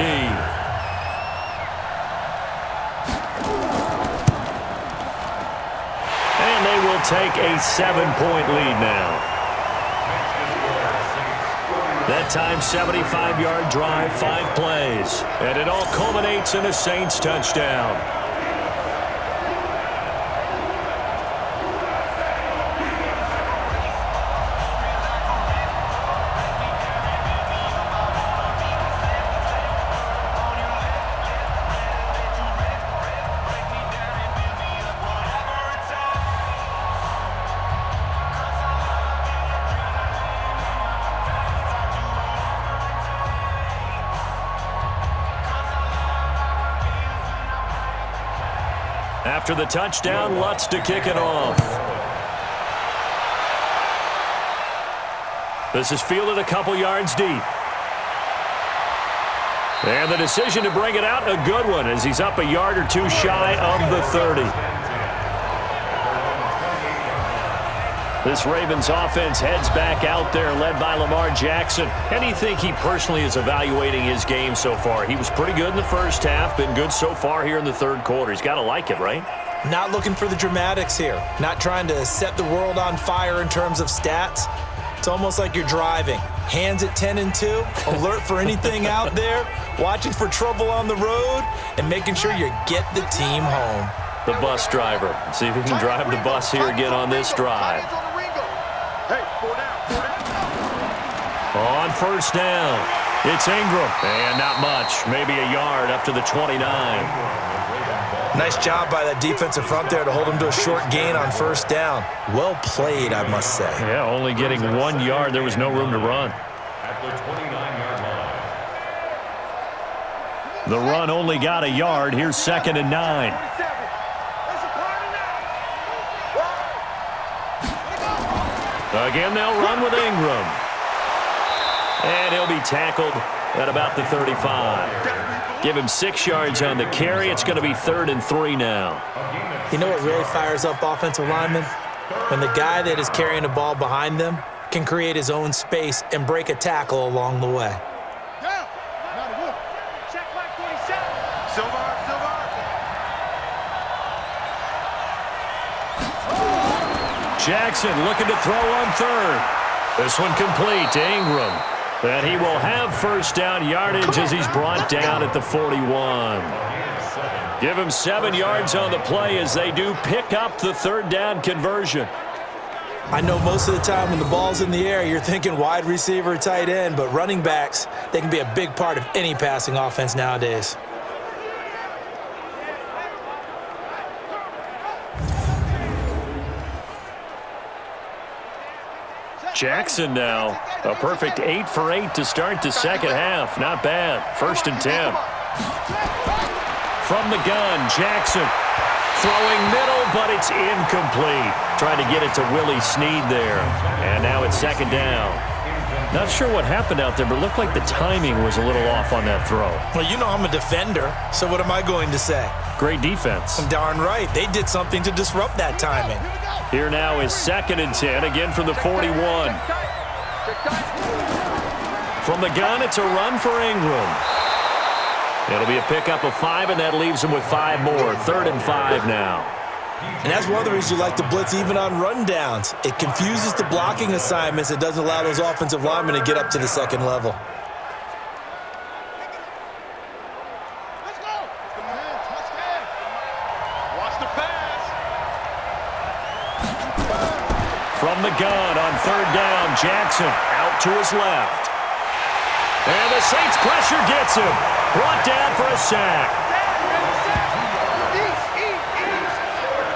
And they will take a 7-point lead now. That time, 75-yard drive, 5 plays. And it all culminates in a Saints touchdown. After the touchdown, Lutz to kick it off. This is fielded a couple yards deep. And the decision to bring it out, a good one, as he's up a yard or two shy of the 30. This Ravens offense heads back out there, led by Lamar Jackson. How do you think he personally is evaluating his game so far? He was pretty good in the first half, been good so far here in the third quarter. He's got to like it, right? Not looking for the dramatics here. Not trying to set the world on fire in terms of stats. It's almost like you're driving. Hands at 10 and 2, alert for anything out there, watching for trouble on the road, and making sure you get the team home. The bus driver. See if he can drive the bus here again on this drive. On first down, it's Ingram. And not much, maybe a yard up to the 29. Nice job by that defensive front there to hold him to a short gain on first down. Well played, I must say. Yeah, only getting 1 yard. There was no room to run. At the 29-yard line. The run only got a yard. Here's 2nd and 9. Again, they'll run with Ingram. And he'll be tackled at about the 35. Give him 6 yards on the carry. It's going to be 3rd and 3 now. You know what really fires up offensive linemen? When the guy that is carrying the ball behind them can create his own space and break a tackle along the way. Jackson looking to throw on 3rd. This one complete to Ingram. And he will have first down yardage as he's brought down at the 41. Give him 7 yards on the play as they do pick up the 3rd down conversion. I know most of the time when the ball's in the air, you're thinking wide receiver, tight end, but running backs, they can be a big part of any passing offense nowadays. Jackson now, a perfect 8 for 8 to start the second half. Not bad. 1st and 10. From the gun, Jackson throwing middle, but it's incomplete. Trying to get it to Willie Snead there. And now it's 2nd down. Not sure what happened out there, but it looked like the timing was a little off on that throw. Well, you know I'm a defender, so what am I going to say? Great defense. Darn right. They did something to disrupt that timing. Here now is 2nd and 10, again from the 41. From the gun, it's a run for Ingram. It'll be a pickup of 5, and that leaves him with 5 more. 3rd and 5 now. And that's one of the reasons you like to blitz even on rundowns. It confuses the blocking assignments. It doesn't allow those offensive linemen to get up to the second level. From the gun on 3rd down, Jackson out to his left. And the Saints pressure gets him. Brought down for a sack.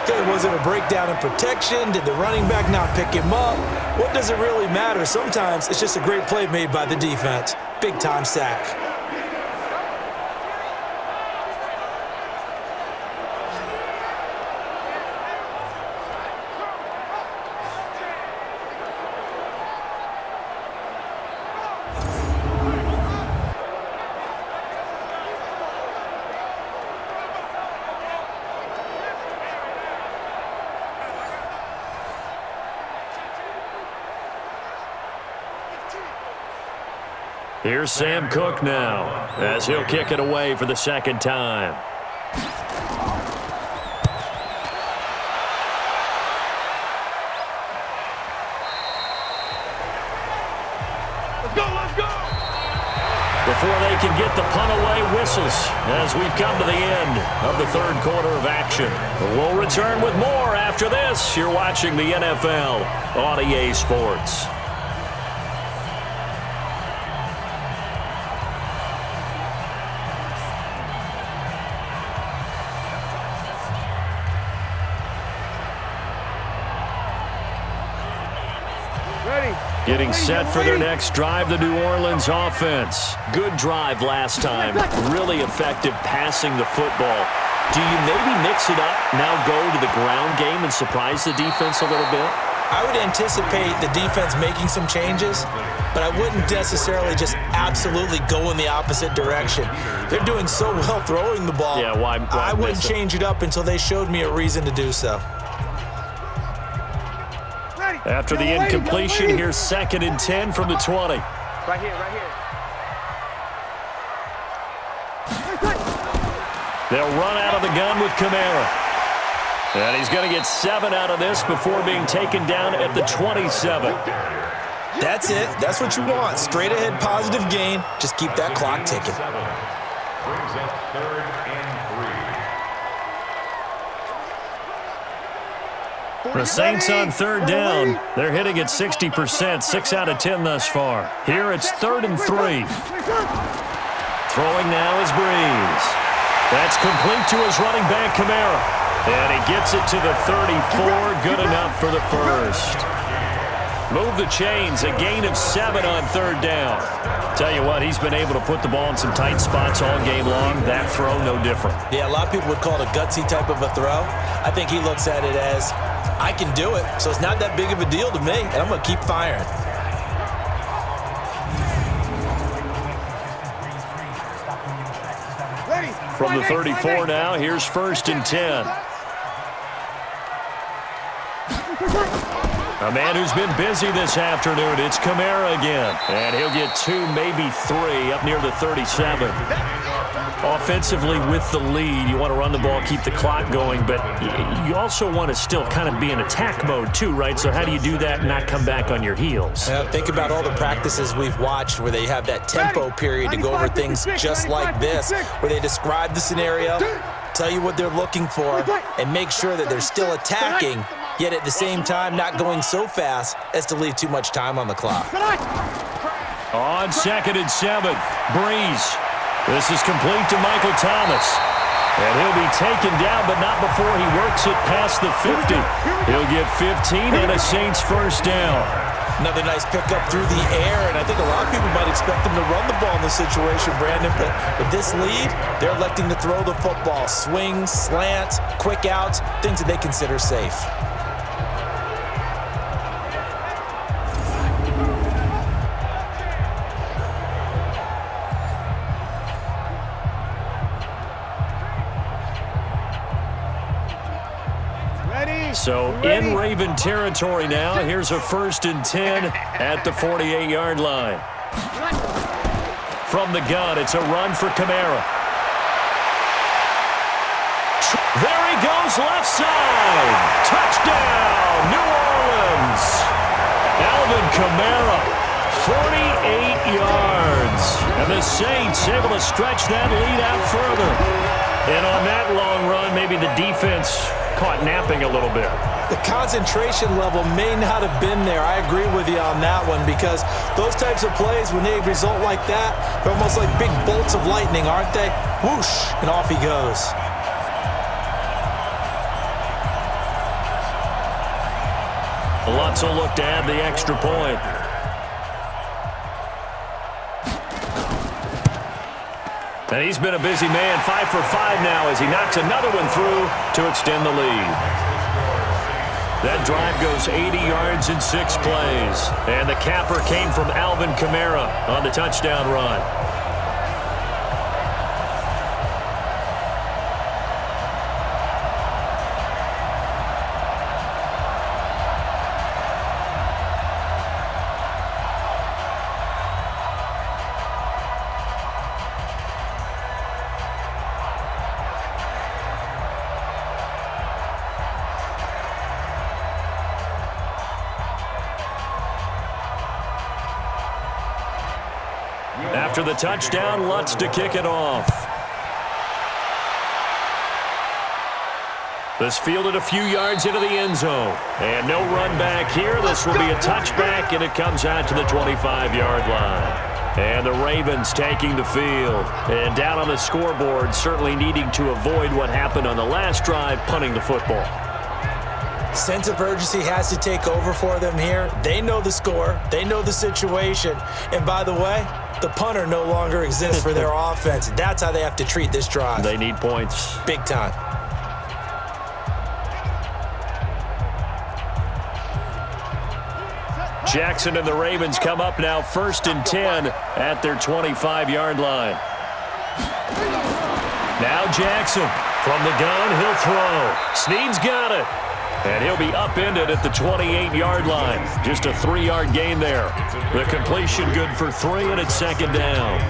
Okay, was it a breakdown in protection? Did the running back not pick him up? What does it really matter? Sometimes it's just a great play made by the defense. Big-time sack. Here's Sam Cook now as he'll kick it away for the 2nd time. Let's go! Before they can get the punt away, whistles as we've come to the end of the 3rd quarter of action. We'll return with more after this. You're watching the NFL on EA Sports. Getting set for their next drive, the New Orleans offense. Good drive last time. Really effective passing the football. Do you maybe mix it up, now go to the ground game and surprise the defense a little bit? I would anticipate the defense making some changes, but I wouldn't necessarily just absolutely go in the opposite direction. They're doing so well throwing the ball. Yeah, why I wouldn't change it up until they showed me a reason to do so. After the incompletion, here's 2nd and 10 from the 20. Right here, right here. They'll run out of the gun with Kamara. And he's going to get 7 out of this before being taken down at the 27. That's it. That's what you want. Straight ahead positive gain. Just keep that clock ticking. Brings up 3rd and 3. The Saints on 3rd down. They're hitting at 60%, 6 out of 10 thus far. Here it's 3rd and 3. Throwing now is Breeze. That's complete to his running back, Kamara. And he gets it to the 34. Good enough for the first. Move the chains, a gain of 7 on 3rd down. Tell you what, he's been able to put the ball in some tight spots all game long. That throw, no different. Yeah, a lot of people would call it a gutsy type of a throw. I think he looks at it as, I can do it, so it's not that big of a deal to me, and I'm going to keep firing. From the 34 now, here's 1st and 10. A man who's been busy this afternoon, it's Kamara again. And he'll get 2, maybe 3, up near the 37. Offensively with the lead, you want to run the ball, keep the clock going, but you also want to still kind of be in attack mode too, right? So how do you do that and not come back on your heels? Think about all the practices we've watched where they have that tempo period to go over things just like this, where they describe the scenario, tell you what they're looking for, and make sure that they're still attacking, yet at the same time not going so fast as to leave too much time on the clock. On 2nd and 7, Breeze. This is complete to Michael Thomas. And he'll be taken down, but not before he works it past the 50. He'll get 15 and a Saints first down. Another nice pickup through the air, and I think a lot of people might expect them to run the ball in this situation, Brandon, but with this lead, they're electing to throw the football. Swings, slants, quick outs, things that they consider safe. So in Raven territory now, here's a 1st and 10 at the 48-yard line. From the gun, it's a run for Kamara. There he goes, left side. Touchdown, New Orleans. Alvin Kamara, 48 yards. And the Saints able to stretch that lead out further. And on that long run, maybe the defense caught napping a little bit. The concentration level may not have been there. I agree with you on that one, because those types of plays, when they result like that, they're almost like big bolts of lightning, aren't they? Whoosh, and off he goes. Lots of look to add the extra point. And he's been a busy man, 5 for 5 now as he knocks another one through to extend the lead. That drive goes 80 yards in 6 plays. And the capper came from Alvin Kamara on the touchdown run. After the touchdown, Lutz to kick it off. This fielded a few yards into the end zone. And no run back here. This will be a touchback, and it comes out to the 25-yard line. And the Ravens taking the field. And down on the scoreboard, certainly needing to avoid what happened on the last drive, punting the football. Sense of urgency has to take over for them here. They know the score. They know the situation. And by the way, the punter no longer exists for their offense. That's how they have to treat this drive. They need points. Big time. Jackson and the Ravens come up now 1st and 10 at their 25-yard line. Now Jackson from the gun, he'll throw. Snead's got it. And he'll be upended at the 28-yard line. Just a 3-yard gain there. The completion good for 3, and it's second down.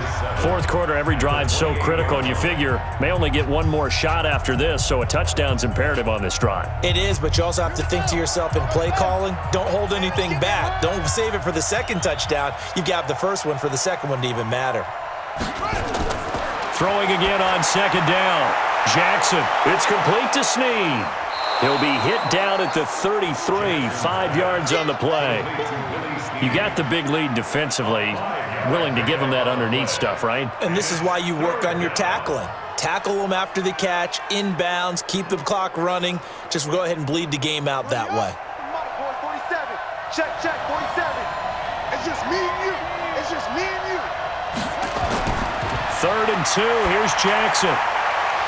Fourth quarter, every drive so critical, and you figure may only get one more shot after this, so a touchdown's imperative on this drive. It is, but you also have to think to yourself in play calling, don't hold anything back. Don't save it for the second touchdown. You've got the first one for the second one to even matter. Throwing again on second down. Jackson, it's complete to Snead. He'll be hit down at the 33, 5 yards on the play. You got the big lead defensively, willing to give him that underneath stuff, right? And this is why you work on your tackling. Tackle them after the catch, inbounds, keep the clock running. Just go ahead and bleed the game out that way. Check, 47. It's just me and you. It's just me and you. 3rd and 2. Here's Jackson.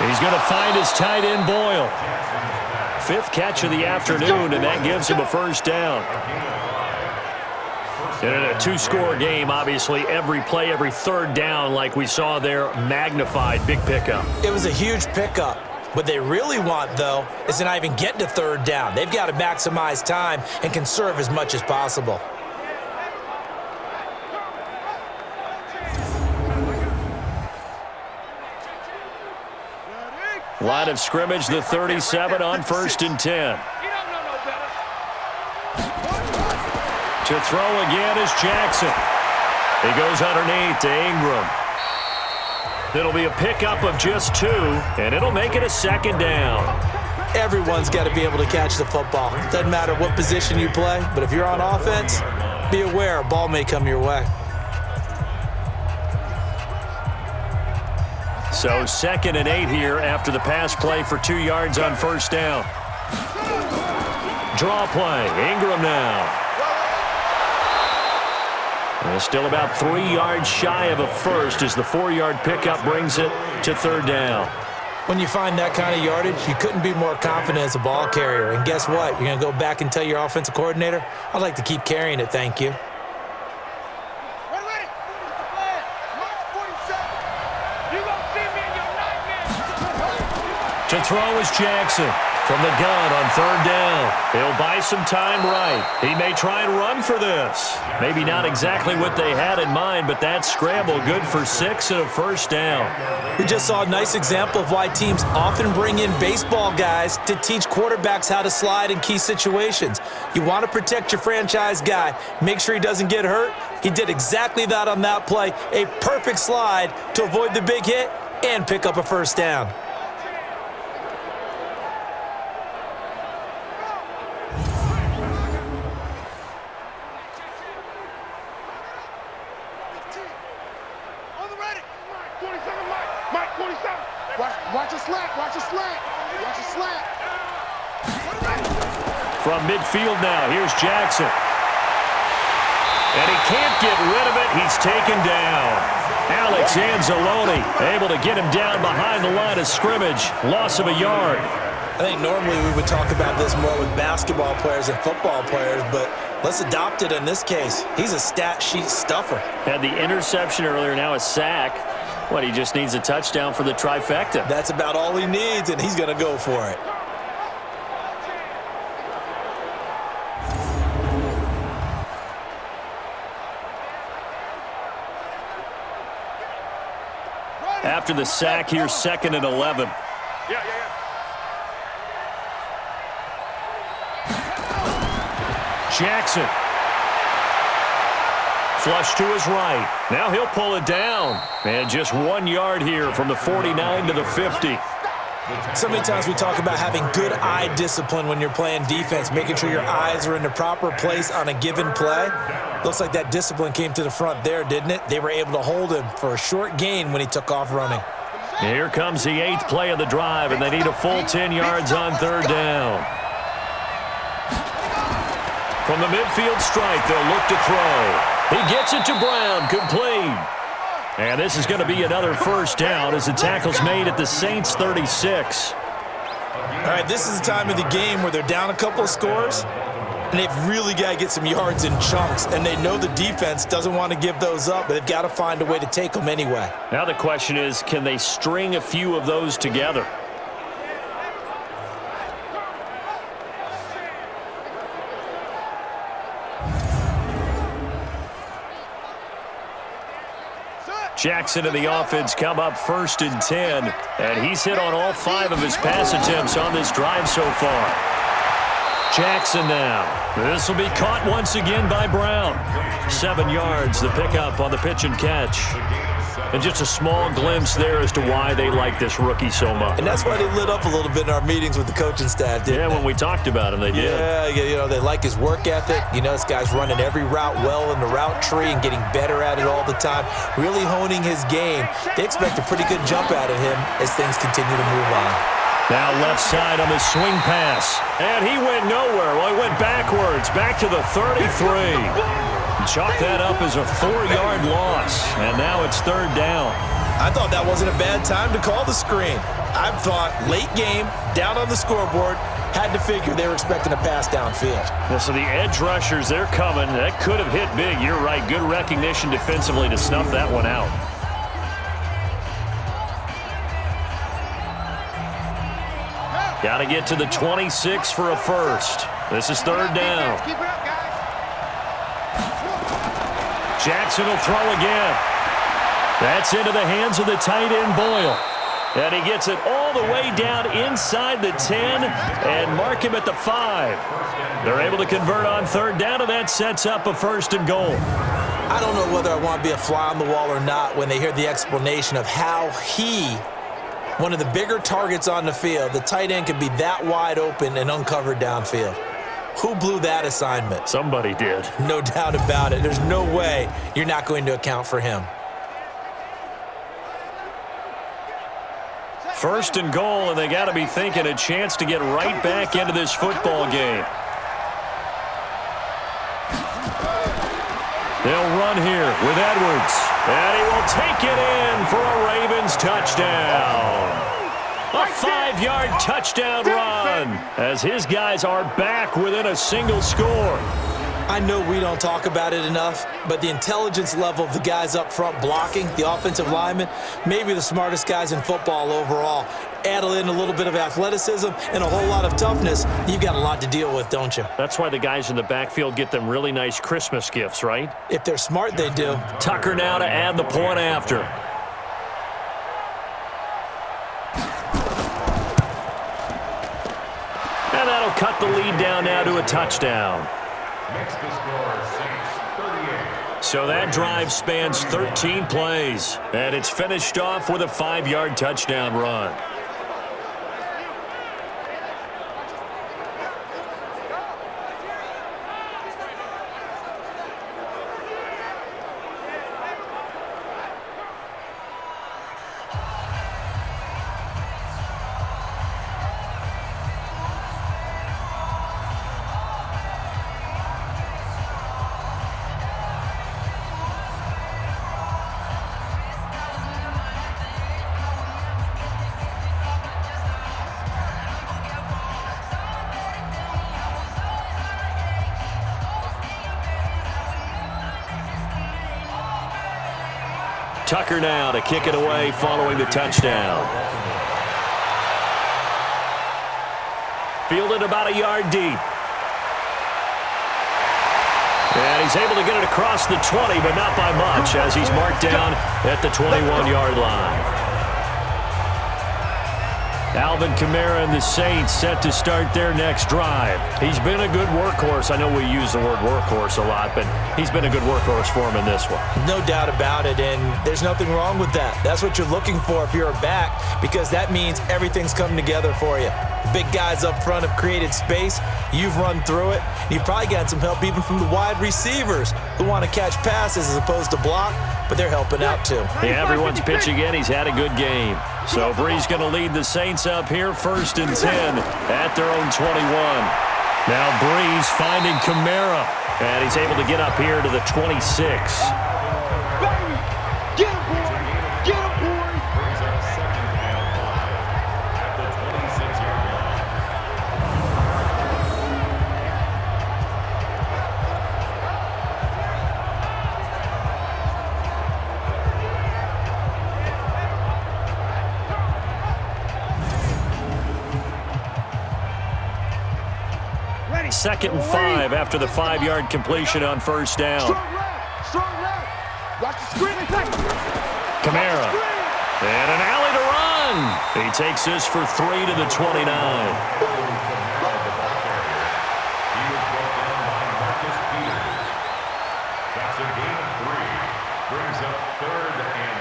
He's going to find his tight end, Boyle. 5th catch of the afternoon, and that gives him a first down. And in a 2-score game, obviously, every play, every third down, like we saw there, magnified, big pickup. It was a huge pickup. What they really want, though, is to not even get to third down. They've got to maximize time and conserve as much as possible. Line of scrimmage, the 37 on 1st and 10. To throw again is Jackson. He goes underneath to Ingram. It'll be a pickup of just 2, and it'll make it a second down. Everyone's got to be able to catch the football. Doesn't matter what position you play, but if you're on offense, be aware a ball may come your way. So 2nd and 8 here after the pass play for 2 yards on first down. Draw play. Ingram now. And still about 3 yards shy of a first as the 4-yard pickup brings it to 3rd down. When you find that kind of yardage, you couldn't be more confident as a ball carrier. And guess what? You're going to go back and tell your offensive coordinator, I'd like to keep carrying it, thank you. To throw is Jackson from the gun on 3rd down. He'll buy some time right. He may try and run for this. Maybe not exactly what they had in mind, but that scramble good for 6 and a first down. We just saw a nice example of why teams often bring in baseball guys to teach quarterbacks how to slide in key situations. You want to protect your franchise guy. Make sure he doesn't get hurt. He did exactly that on that play. A perfect slide to avoid the big hit and pick up a first down. Watch a slant, watch a slant, watch a slant. From midfield now, here's Jackson. And he can't get rid of it. He's taken down. Alex Anzalone able to get him down behind the line of scrimmage. Loss of a yard. I think normally we would talk about this more with basketball players and football players, but let's adopt it in this case. He's a stat sheet stuffer. Had the interception earlier, now a sack. What, he just needs a touchdown for the trifecta. That's about all he needs, and he's going to go for it. After the sack, here's 2nd and 11. Jackson. Flush to his right. Now he'll pull it down. And just 1 yard here from the 49 to the 50. So many times we talk about having good eye discipline when you're playing defense, making sure your eyes are in the proper place on a given play. Looks like that discipline came to the front there, didn't it? They were able to hold him for a short gain when he took off running. Here comes the 8th play of the drive, and they need a full 10 yards on 3rd down. From the midfield stripe, they'll look to throw. He gets it to Brown, complete. And this is going to be another first down as the tackle's made at the Saints' 36. All right, this is the time of the game where they're down a couple of scores, and they've really got to get some yards in chunks, and they know the defense doesn't want to give those up, but they've got to find a way to take them anyway. Now the question is, can they string a few of those together? Jackson and the offense come up 1st and 10, and he's hit on all 5 of his pass attempts on this drive so far. Jackson now. This will be caught once again by Brown. 7 yards, the pickup on the pitch and catch. And just a small glimpse there as to why they like this rookie so much. And that's why they lit up a little bit in our meetings with the coaching staff, didn't they? When we talked about him, they did. Yeah, they like his work ethic. This guy's running every route well in the route tree and getting better at it all the time, really honing his game. They expect a pretty good jump out of him as things continue to move on. Now left side on the swing pass. And he went nowhere. Well, he went backwards, back to the 33. Chalk that up as a 4-yard loss, and now it's 3rd down. I thought that wasn't a bad time to call the screen. I thought late game, down on the scoreboard, had to figure they were expecting a pass downfield. Well, so the edge rushers, they're coming. That could have hit big. You're right. Good recognition defensively to snuff that one out. Got to get to the 26 for a first. This is 3rd down. Keep it up, guys. Jackson will throw again. That's into the hands of the tight end, Boyle. And he gets it all the way down inside the 10 and mark him at the 5. They're able to convert on 3rd down, and that sets up a 1st and goal. I don't know whether I want to be a fly on the wall or not when they hear the explanation of how one of the bigger targets on the field, the tight end could be that wide open and uncovered downfield. Who blew that assignment? Somebody did. No doubt about it. There's no way you're not going to account for him. 1st and goal, and they got to be thinking a chance to get right back into this football game. They'll run here with Edwards, and he will take it in for a Ravens touchdown. A 5-yard touchdown run as his guys are back within a single score. I know we don't talk about it enough, but the intelligence level of the guys up front blocking, the offensive linemen, maybe the smartest guys in football overall. Add in a little bit of athleticism and a whole lot of toughness, you've got a lot to deal with, don't you? That's why the guys in the backfield get them really nice Christmas gifts, right? If they're smart, they do. Tucker now to add the point after. And that'll cut the lead down now to a touchdown. Next to score, Saints, 38. So that drive spans 13 plays, and it's finished off with a 5-yard touchdown run. Tucker now to kick it away following the touchdown. Fielded about a yard deep. And he's able to get it across the 20, but not by much as he's marked down at the 21-yard line. Alvin Kamara and the Saints set to start their next drive. He's been a good workhorse. I know we use the word workhorse a lot, but he's been a good workhorse for him in this one. No doubt about it, and there's nothing wrong with that. That's what you're looking for if you're a back, because that means everything's coming together for you. The big guys up front have created space. You've run through it. You've probably gotten some help even from the wide receivers who want to catch passes as opposed to block, but they're helping out too. Yeah, everyone's pitching in. He's had a good game. So Bree's going to lead the Saints up here 1st and 10 at their own 21. Now Breeze finding Kamara, and he's able to get up here to the 26. Get him, boy! Get him, boy! Brings up 2nd and 5 at the 26-yard line. Ready. 2nd and 5 after the 5-yard completion on 1st down. Strong left. Strong left. Watch the screen attack. Kamara. And an alley to run. He takes this for 3 to the 29. That's a gain of 3. Brings up 3rd and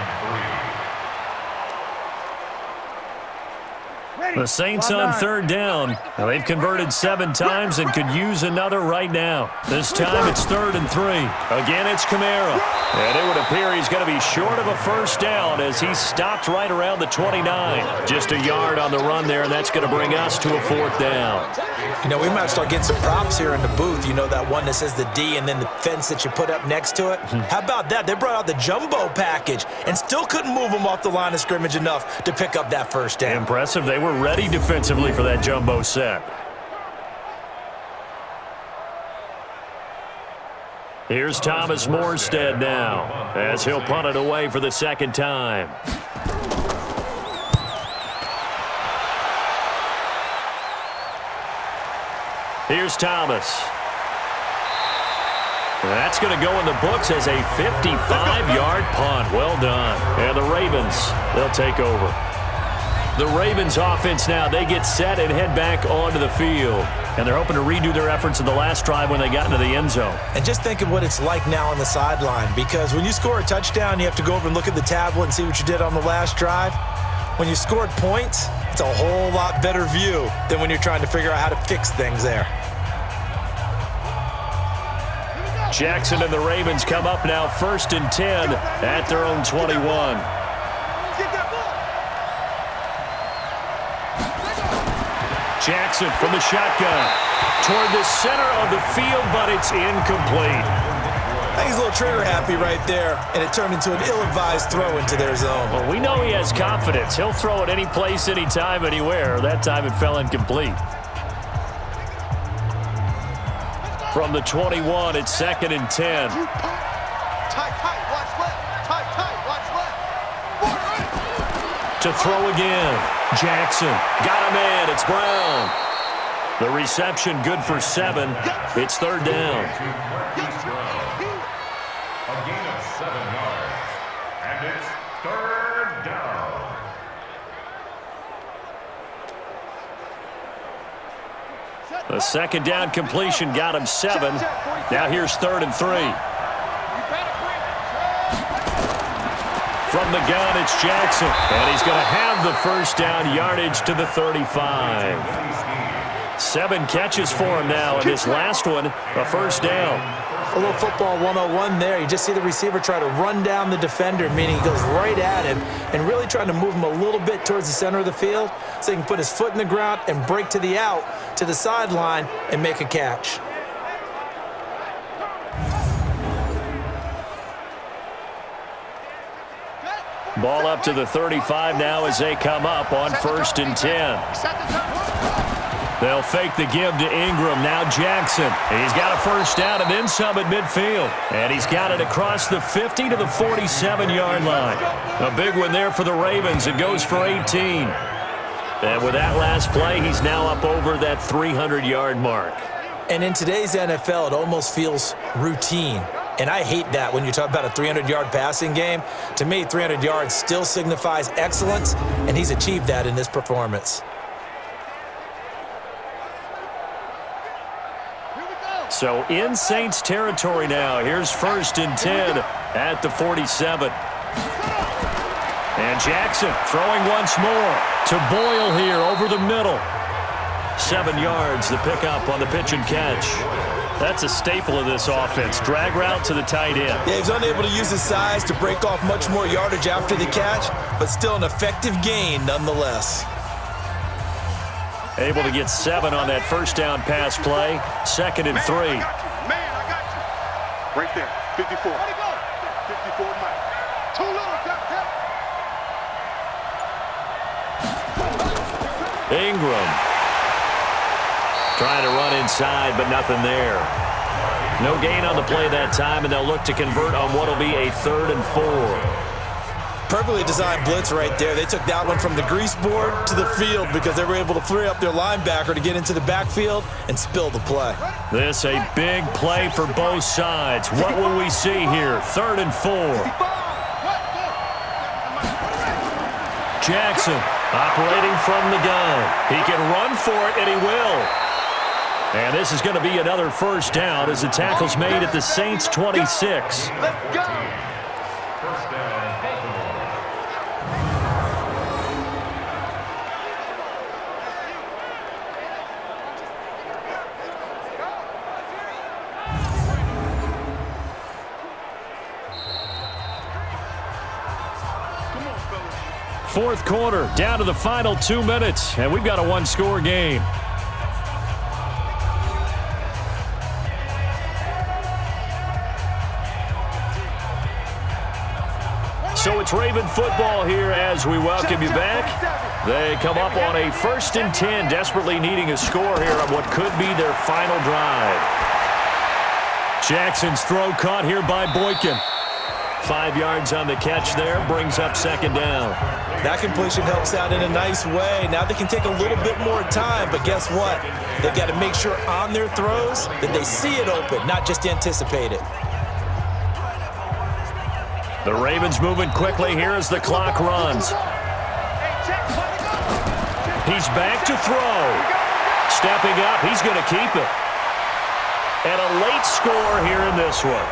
3. The Saints on 3rd down. Now, they've converted 7 times and could use another right now. This time it's 3rd and 3. Again, it's Kamara. And it would appear he's going to be short of a first down as he stopped right around the 29. Just a yard on the run there, and that's going to bring us to a 4th down. You know, we might start getting some props here in the booth. You know, that one that says the D and then the fence that you put up next to it? How about that? They brought out the jumbo package and still couldn't move them off the line of scrimmage enough to pick up that first down. Impressive. They were ready defensively for that jumbo set. Here's Thomas Morstead now as he'll punt it away for the 2nd time. Here's Thomas. That's going to go in the books as a 55-yard punt. Well done. And the Ravens, they'll take over. The Ravens offense now, they get set and head back onto the field. And they're hoping to redo their efforts in the last drive when they got into the end zone. And just think of what it's like now on the sideline, because when you score a touchdown, you have to go over and look at the tablet and see what you did on the last drive. When you scored points, it's a whole lot better view than when you're trying to figure out how to fix things there. Jackson and the Ravens come up now 1st and 10 at their own 21. Jackson from the shotgun toward the center of the field, but it's incomplete. I think he's a little trigger happy right there, and it turned into an ill-advised throw into their zone. Well, we know he has confidence. He'll throw it any place, anytime, anywhere. That time it fell incomplete. From the 21, it's 2nd and 10. To throw again. Jackson got him in. It's Brown. The reception good for 7. It's 3rd down. A gain of 7 yards. And it's 3rd down. The 2nd down completion got him 7. Now here's 3rd and 3. From the gun, it's Jackson. And he's going to have the first down, yardage to the 35. 7 catches for him now, and this last one, a first down. A little football 101 there. You just see the receiver try to run down the defender, meaning he goes right at him and really trying to move him a little bit towards the center of the field so he can put his foot in the ground and break to the out, to the sideline, and make a catch. Ball up to the 35 now as they come up on 1st and 10. They'll fake the give to Ingram. Now Jackson. He's got a first down and then some at midfield. And he's got it across the 50 to the 47-yard line. A big one there for the Ravens. It goes for 18. And with that last play, he's now up over that 300-yard mark. And in today's NFL, it almost feels routine. And I hate that when you talk about a 300-yard passing game. To me, 300 yards still signifies excellence, and he's achieved that in this performance. So in Saints territory now. Here's 1st and 10 at the 47. And Jackson throwing once more to Boyle here over the middle. 7 yards, the pickup on the pitch and catch. That's a staple of this offense. Drag route to the tight end. Yeah, he's unable to use his size to break off much more yardage after the catch, but still an effective gain nonetheless. Able to get 7 on that first down pass play. 2nd and 3. Man, I got you. Right there, 54. 54 Mike. Too little, Ingram. Trying to run inside, but nothing there. No gain on the play that time, and they'll look to convert on what will be a 3rd and 4. Perfectly designed blitz right there. They took that one from the grease board to the field because they were able to free up their linebacker to get into the backfield and spill the play. This a big play for both sides. What will we see here? 3rd and 4. Jackson, operating from the gun. He can run for it, and he will. And this is going to be another first down as the tackle's made at the Saints' 26. Let's go. First down, Baltimore. Fourth quarter, down to the final 2 minutes, and we've got a one-score game. So it's Raven football here as we welcome you back. They come up on a 1st and 10, desperately needing a score here on what could be their final drive. Jackson's throw caught here by Boykin. 5 yards on the catch there, brings up 2nd down. That completion helps out in a nice way. Now they can take a little bit more time, but guess what? They've got to make sure on their throws that they see it open, not just anticipate it. The Ravens moving quickly here as the clock runs. He's back to throw. Stepping up, he's going to keep it. And a late score here in this one.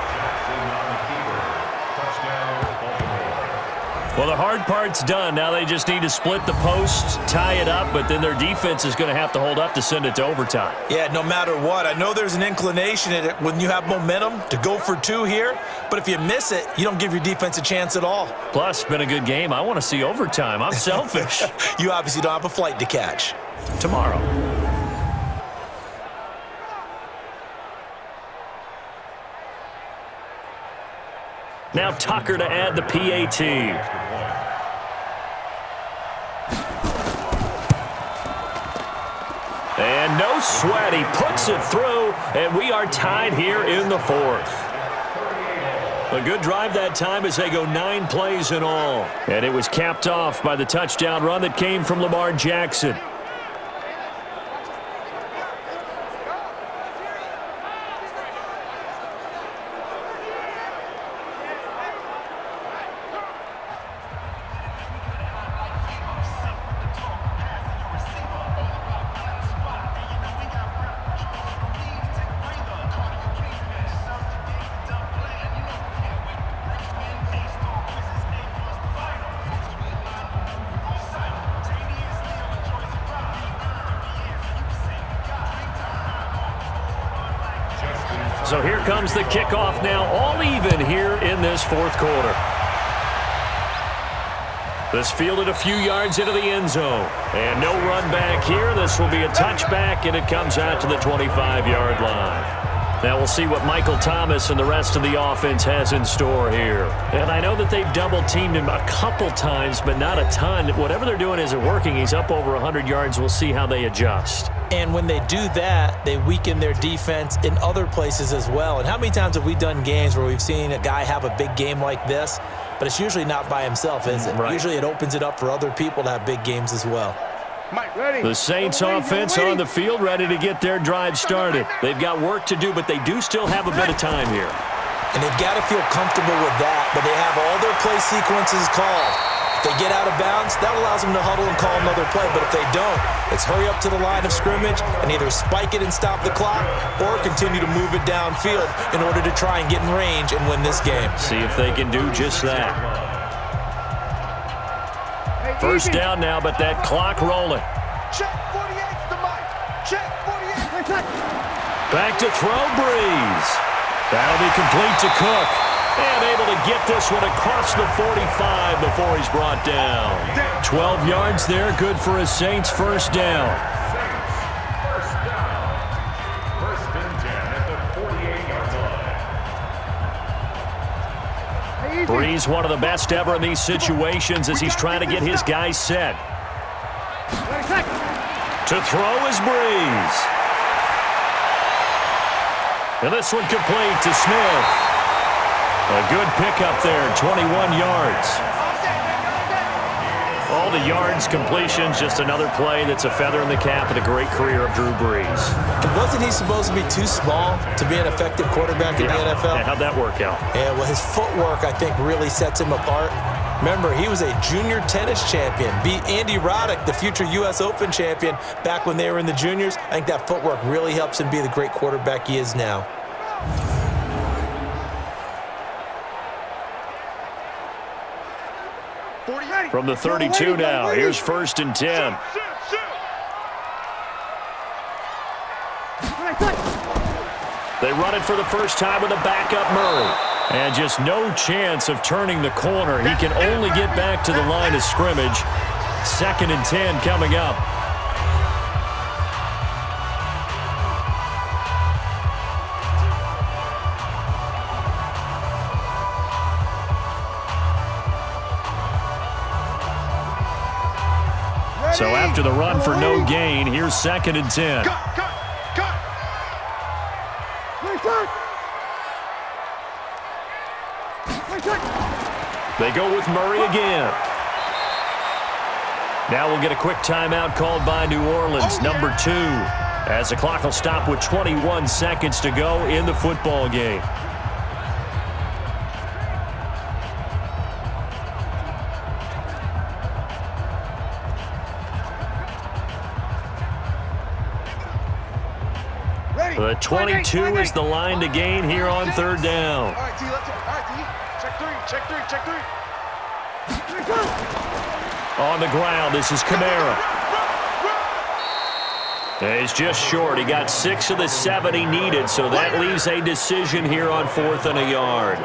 Well, the hard part's done. Now they just need to split the posts, tie it up, but then their defense is going to have to hold up to send it to overtime. Yeah, no matter what. I know there's an inclination in it when you have momentum to go for 2 here, but if you miss it, you don't give your defense a chance at all. Plus, been a good game. I want to see overtime. I'm selfish. You obviously don't have a flight to catch. Tomorrow. Now Tucker to add the PAT. And no sweat. He puts it through, and we are tied here in the 4th. A good drive that time as they go 9 plays in all. And it was capped off by the touchdown run that came from Lamar Jackson. So here comes the kickoff now, all even here in this 4th quarter. This fielded a few yards into the end zone. And no run back here. This will be a touchback, and it comes out to the 25-yard line. Now we'll see what Michael Thomas and the rest of the offense has in store here. And I know that they've double-teamed him a couple times, but not a ton. Whatever they're doing isn't working. He's up over 100 yards. We'll see how they adjust. And when they do that, they weaken their defense in other places as well. And how many times have we done games where we've seen a guy have a big game like this, but it's usually not by himself, is it? Right. Usually it opens it up for other people to have big games as well. The Saints offense on the field ready to get their drive started. They've got work to do, but they do still have a bit of time here. And they've got to feel comfortable with that, but they have all their play sequences called. If they get out of bounds, that allows them to huddle and call another play, but if they don't, it's hurry up to the line of scrimmage and either spike it and stop the clock or continue to move it downfield in order to try and get in range and win this game. See if they can do just that. First down now, but that clock rolling. Check 48's the mic. Check 48. Back to throw, Breeze. That'll be complete to Cook. And able to get this one across the 45 before he's brought down. 12 yards there, good for a Saints first down. First down. 1st and 10 at the 48-yard line. Breeze, one of the best ever in these situations as he's trying to get his guys set. To throw is Breeze. And this one complete to Smith. A good pickup there, 21 yards. All the yards, completions, just another play that's a feather in the cap of the great career of Drew Brees. And wasn't he supposed to be too small to be an effective quarterback in the NFL? Yeah, how'd that work out? Yeah, well, his footwork, I think, really sets him apart. Remember, he was a junior tennis champion, beat Andy Roddick, the future U.S. Open champion, back when they were in the juniors. I think that footwork really helps him be the great quarterback he is now. From the 32 now, here's 1st and 10. They run it for the first time with a backup Murray. And just no chance of turning the corner. He can only get back to the line of scrimmage. 2nd and 10 coming up. So after the run for no gain, here's 2nd and 10. They go with Murray again. Now we'll get a quick timeout called by New Orleans, number 2, as the clock will stop with 21 seconds to go in the football game. The 22 is the line to gain here on 3rd down. All right, T, let's go. All right, T. Check three. On the ground, this is Kamara. He's just short. He got 6 of the 7 he needed, so that leaves a decision here on 4th and a yard.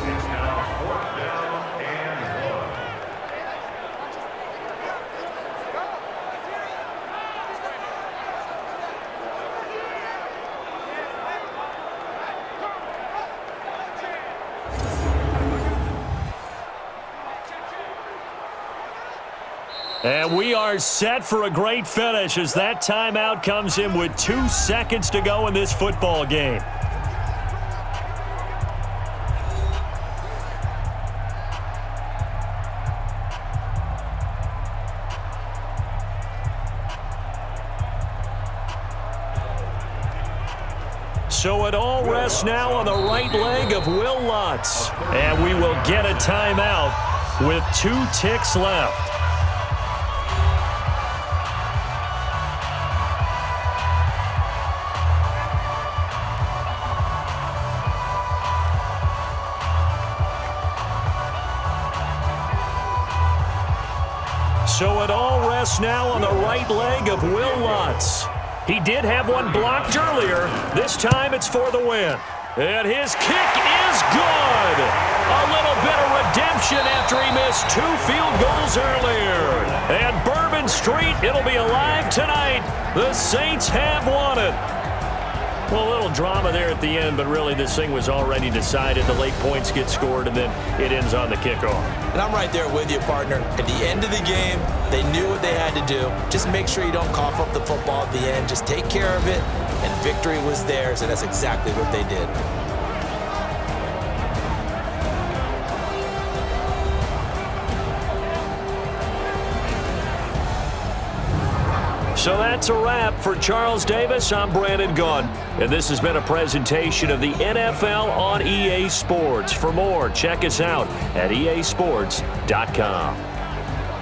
It's now 4th down and 1. And we are set for a great finish as that timeout comes in with 2 seconds to go in this football game. So it all rests now on the right leg of Will Lutz. And we will get a timeout with 2 ticks left. So it all rests now on the right leg of Will Lutz. He did have one blocked earlier. This time it's for the win. And his kick is good. A little bit of redemption after he missed 2 field goals earlier. And Bourbon Street, it'll be alive tonight. The Saints have won it. Well, a little drama there at the end, but really this thing was already decided. The late points get scored, and then it ends on the kickoff. And I'm right there with you, partner. At the end of the game, they knew what they had to do. Just make sure you don't cough up the football at the end. Just take care of it, and victory was theirs, and that's exactly what they did. So that's a wrap for Charles Davis. I'm Brandon Gaudin, and this has been a presentation of the NFL on EA Sports. For more, check us out at easports.com.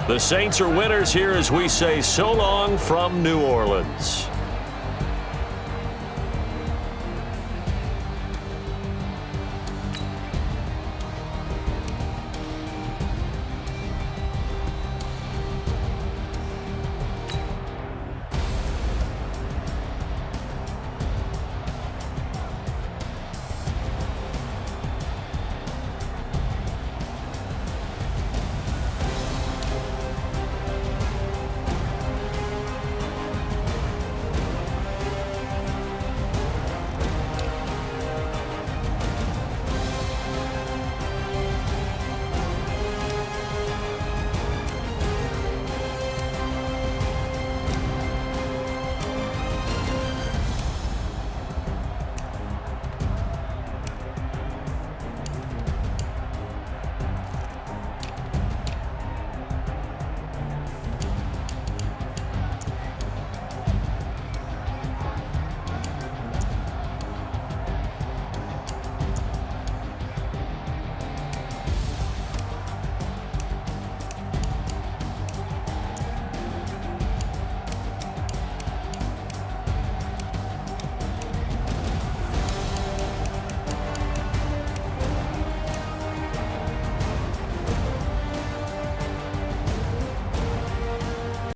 The Saints are winners here as we say so long from New Orleans.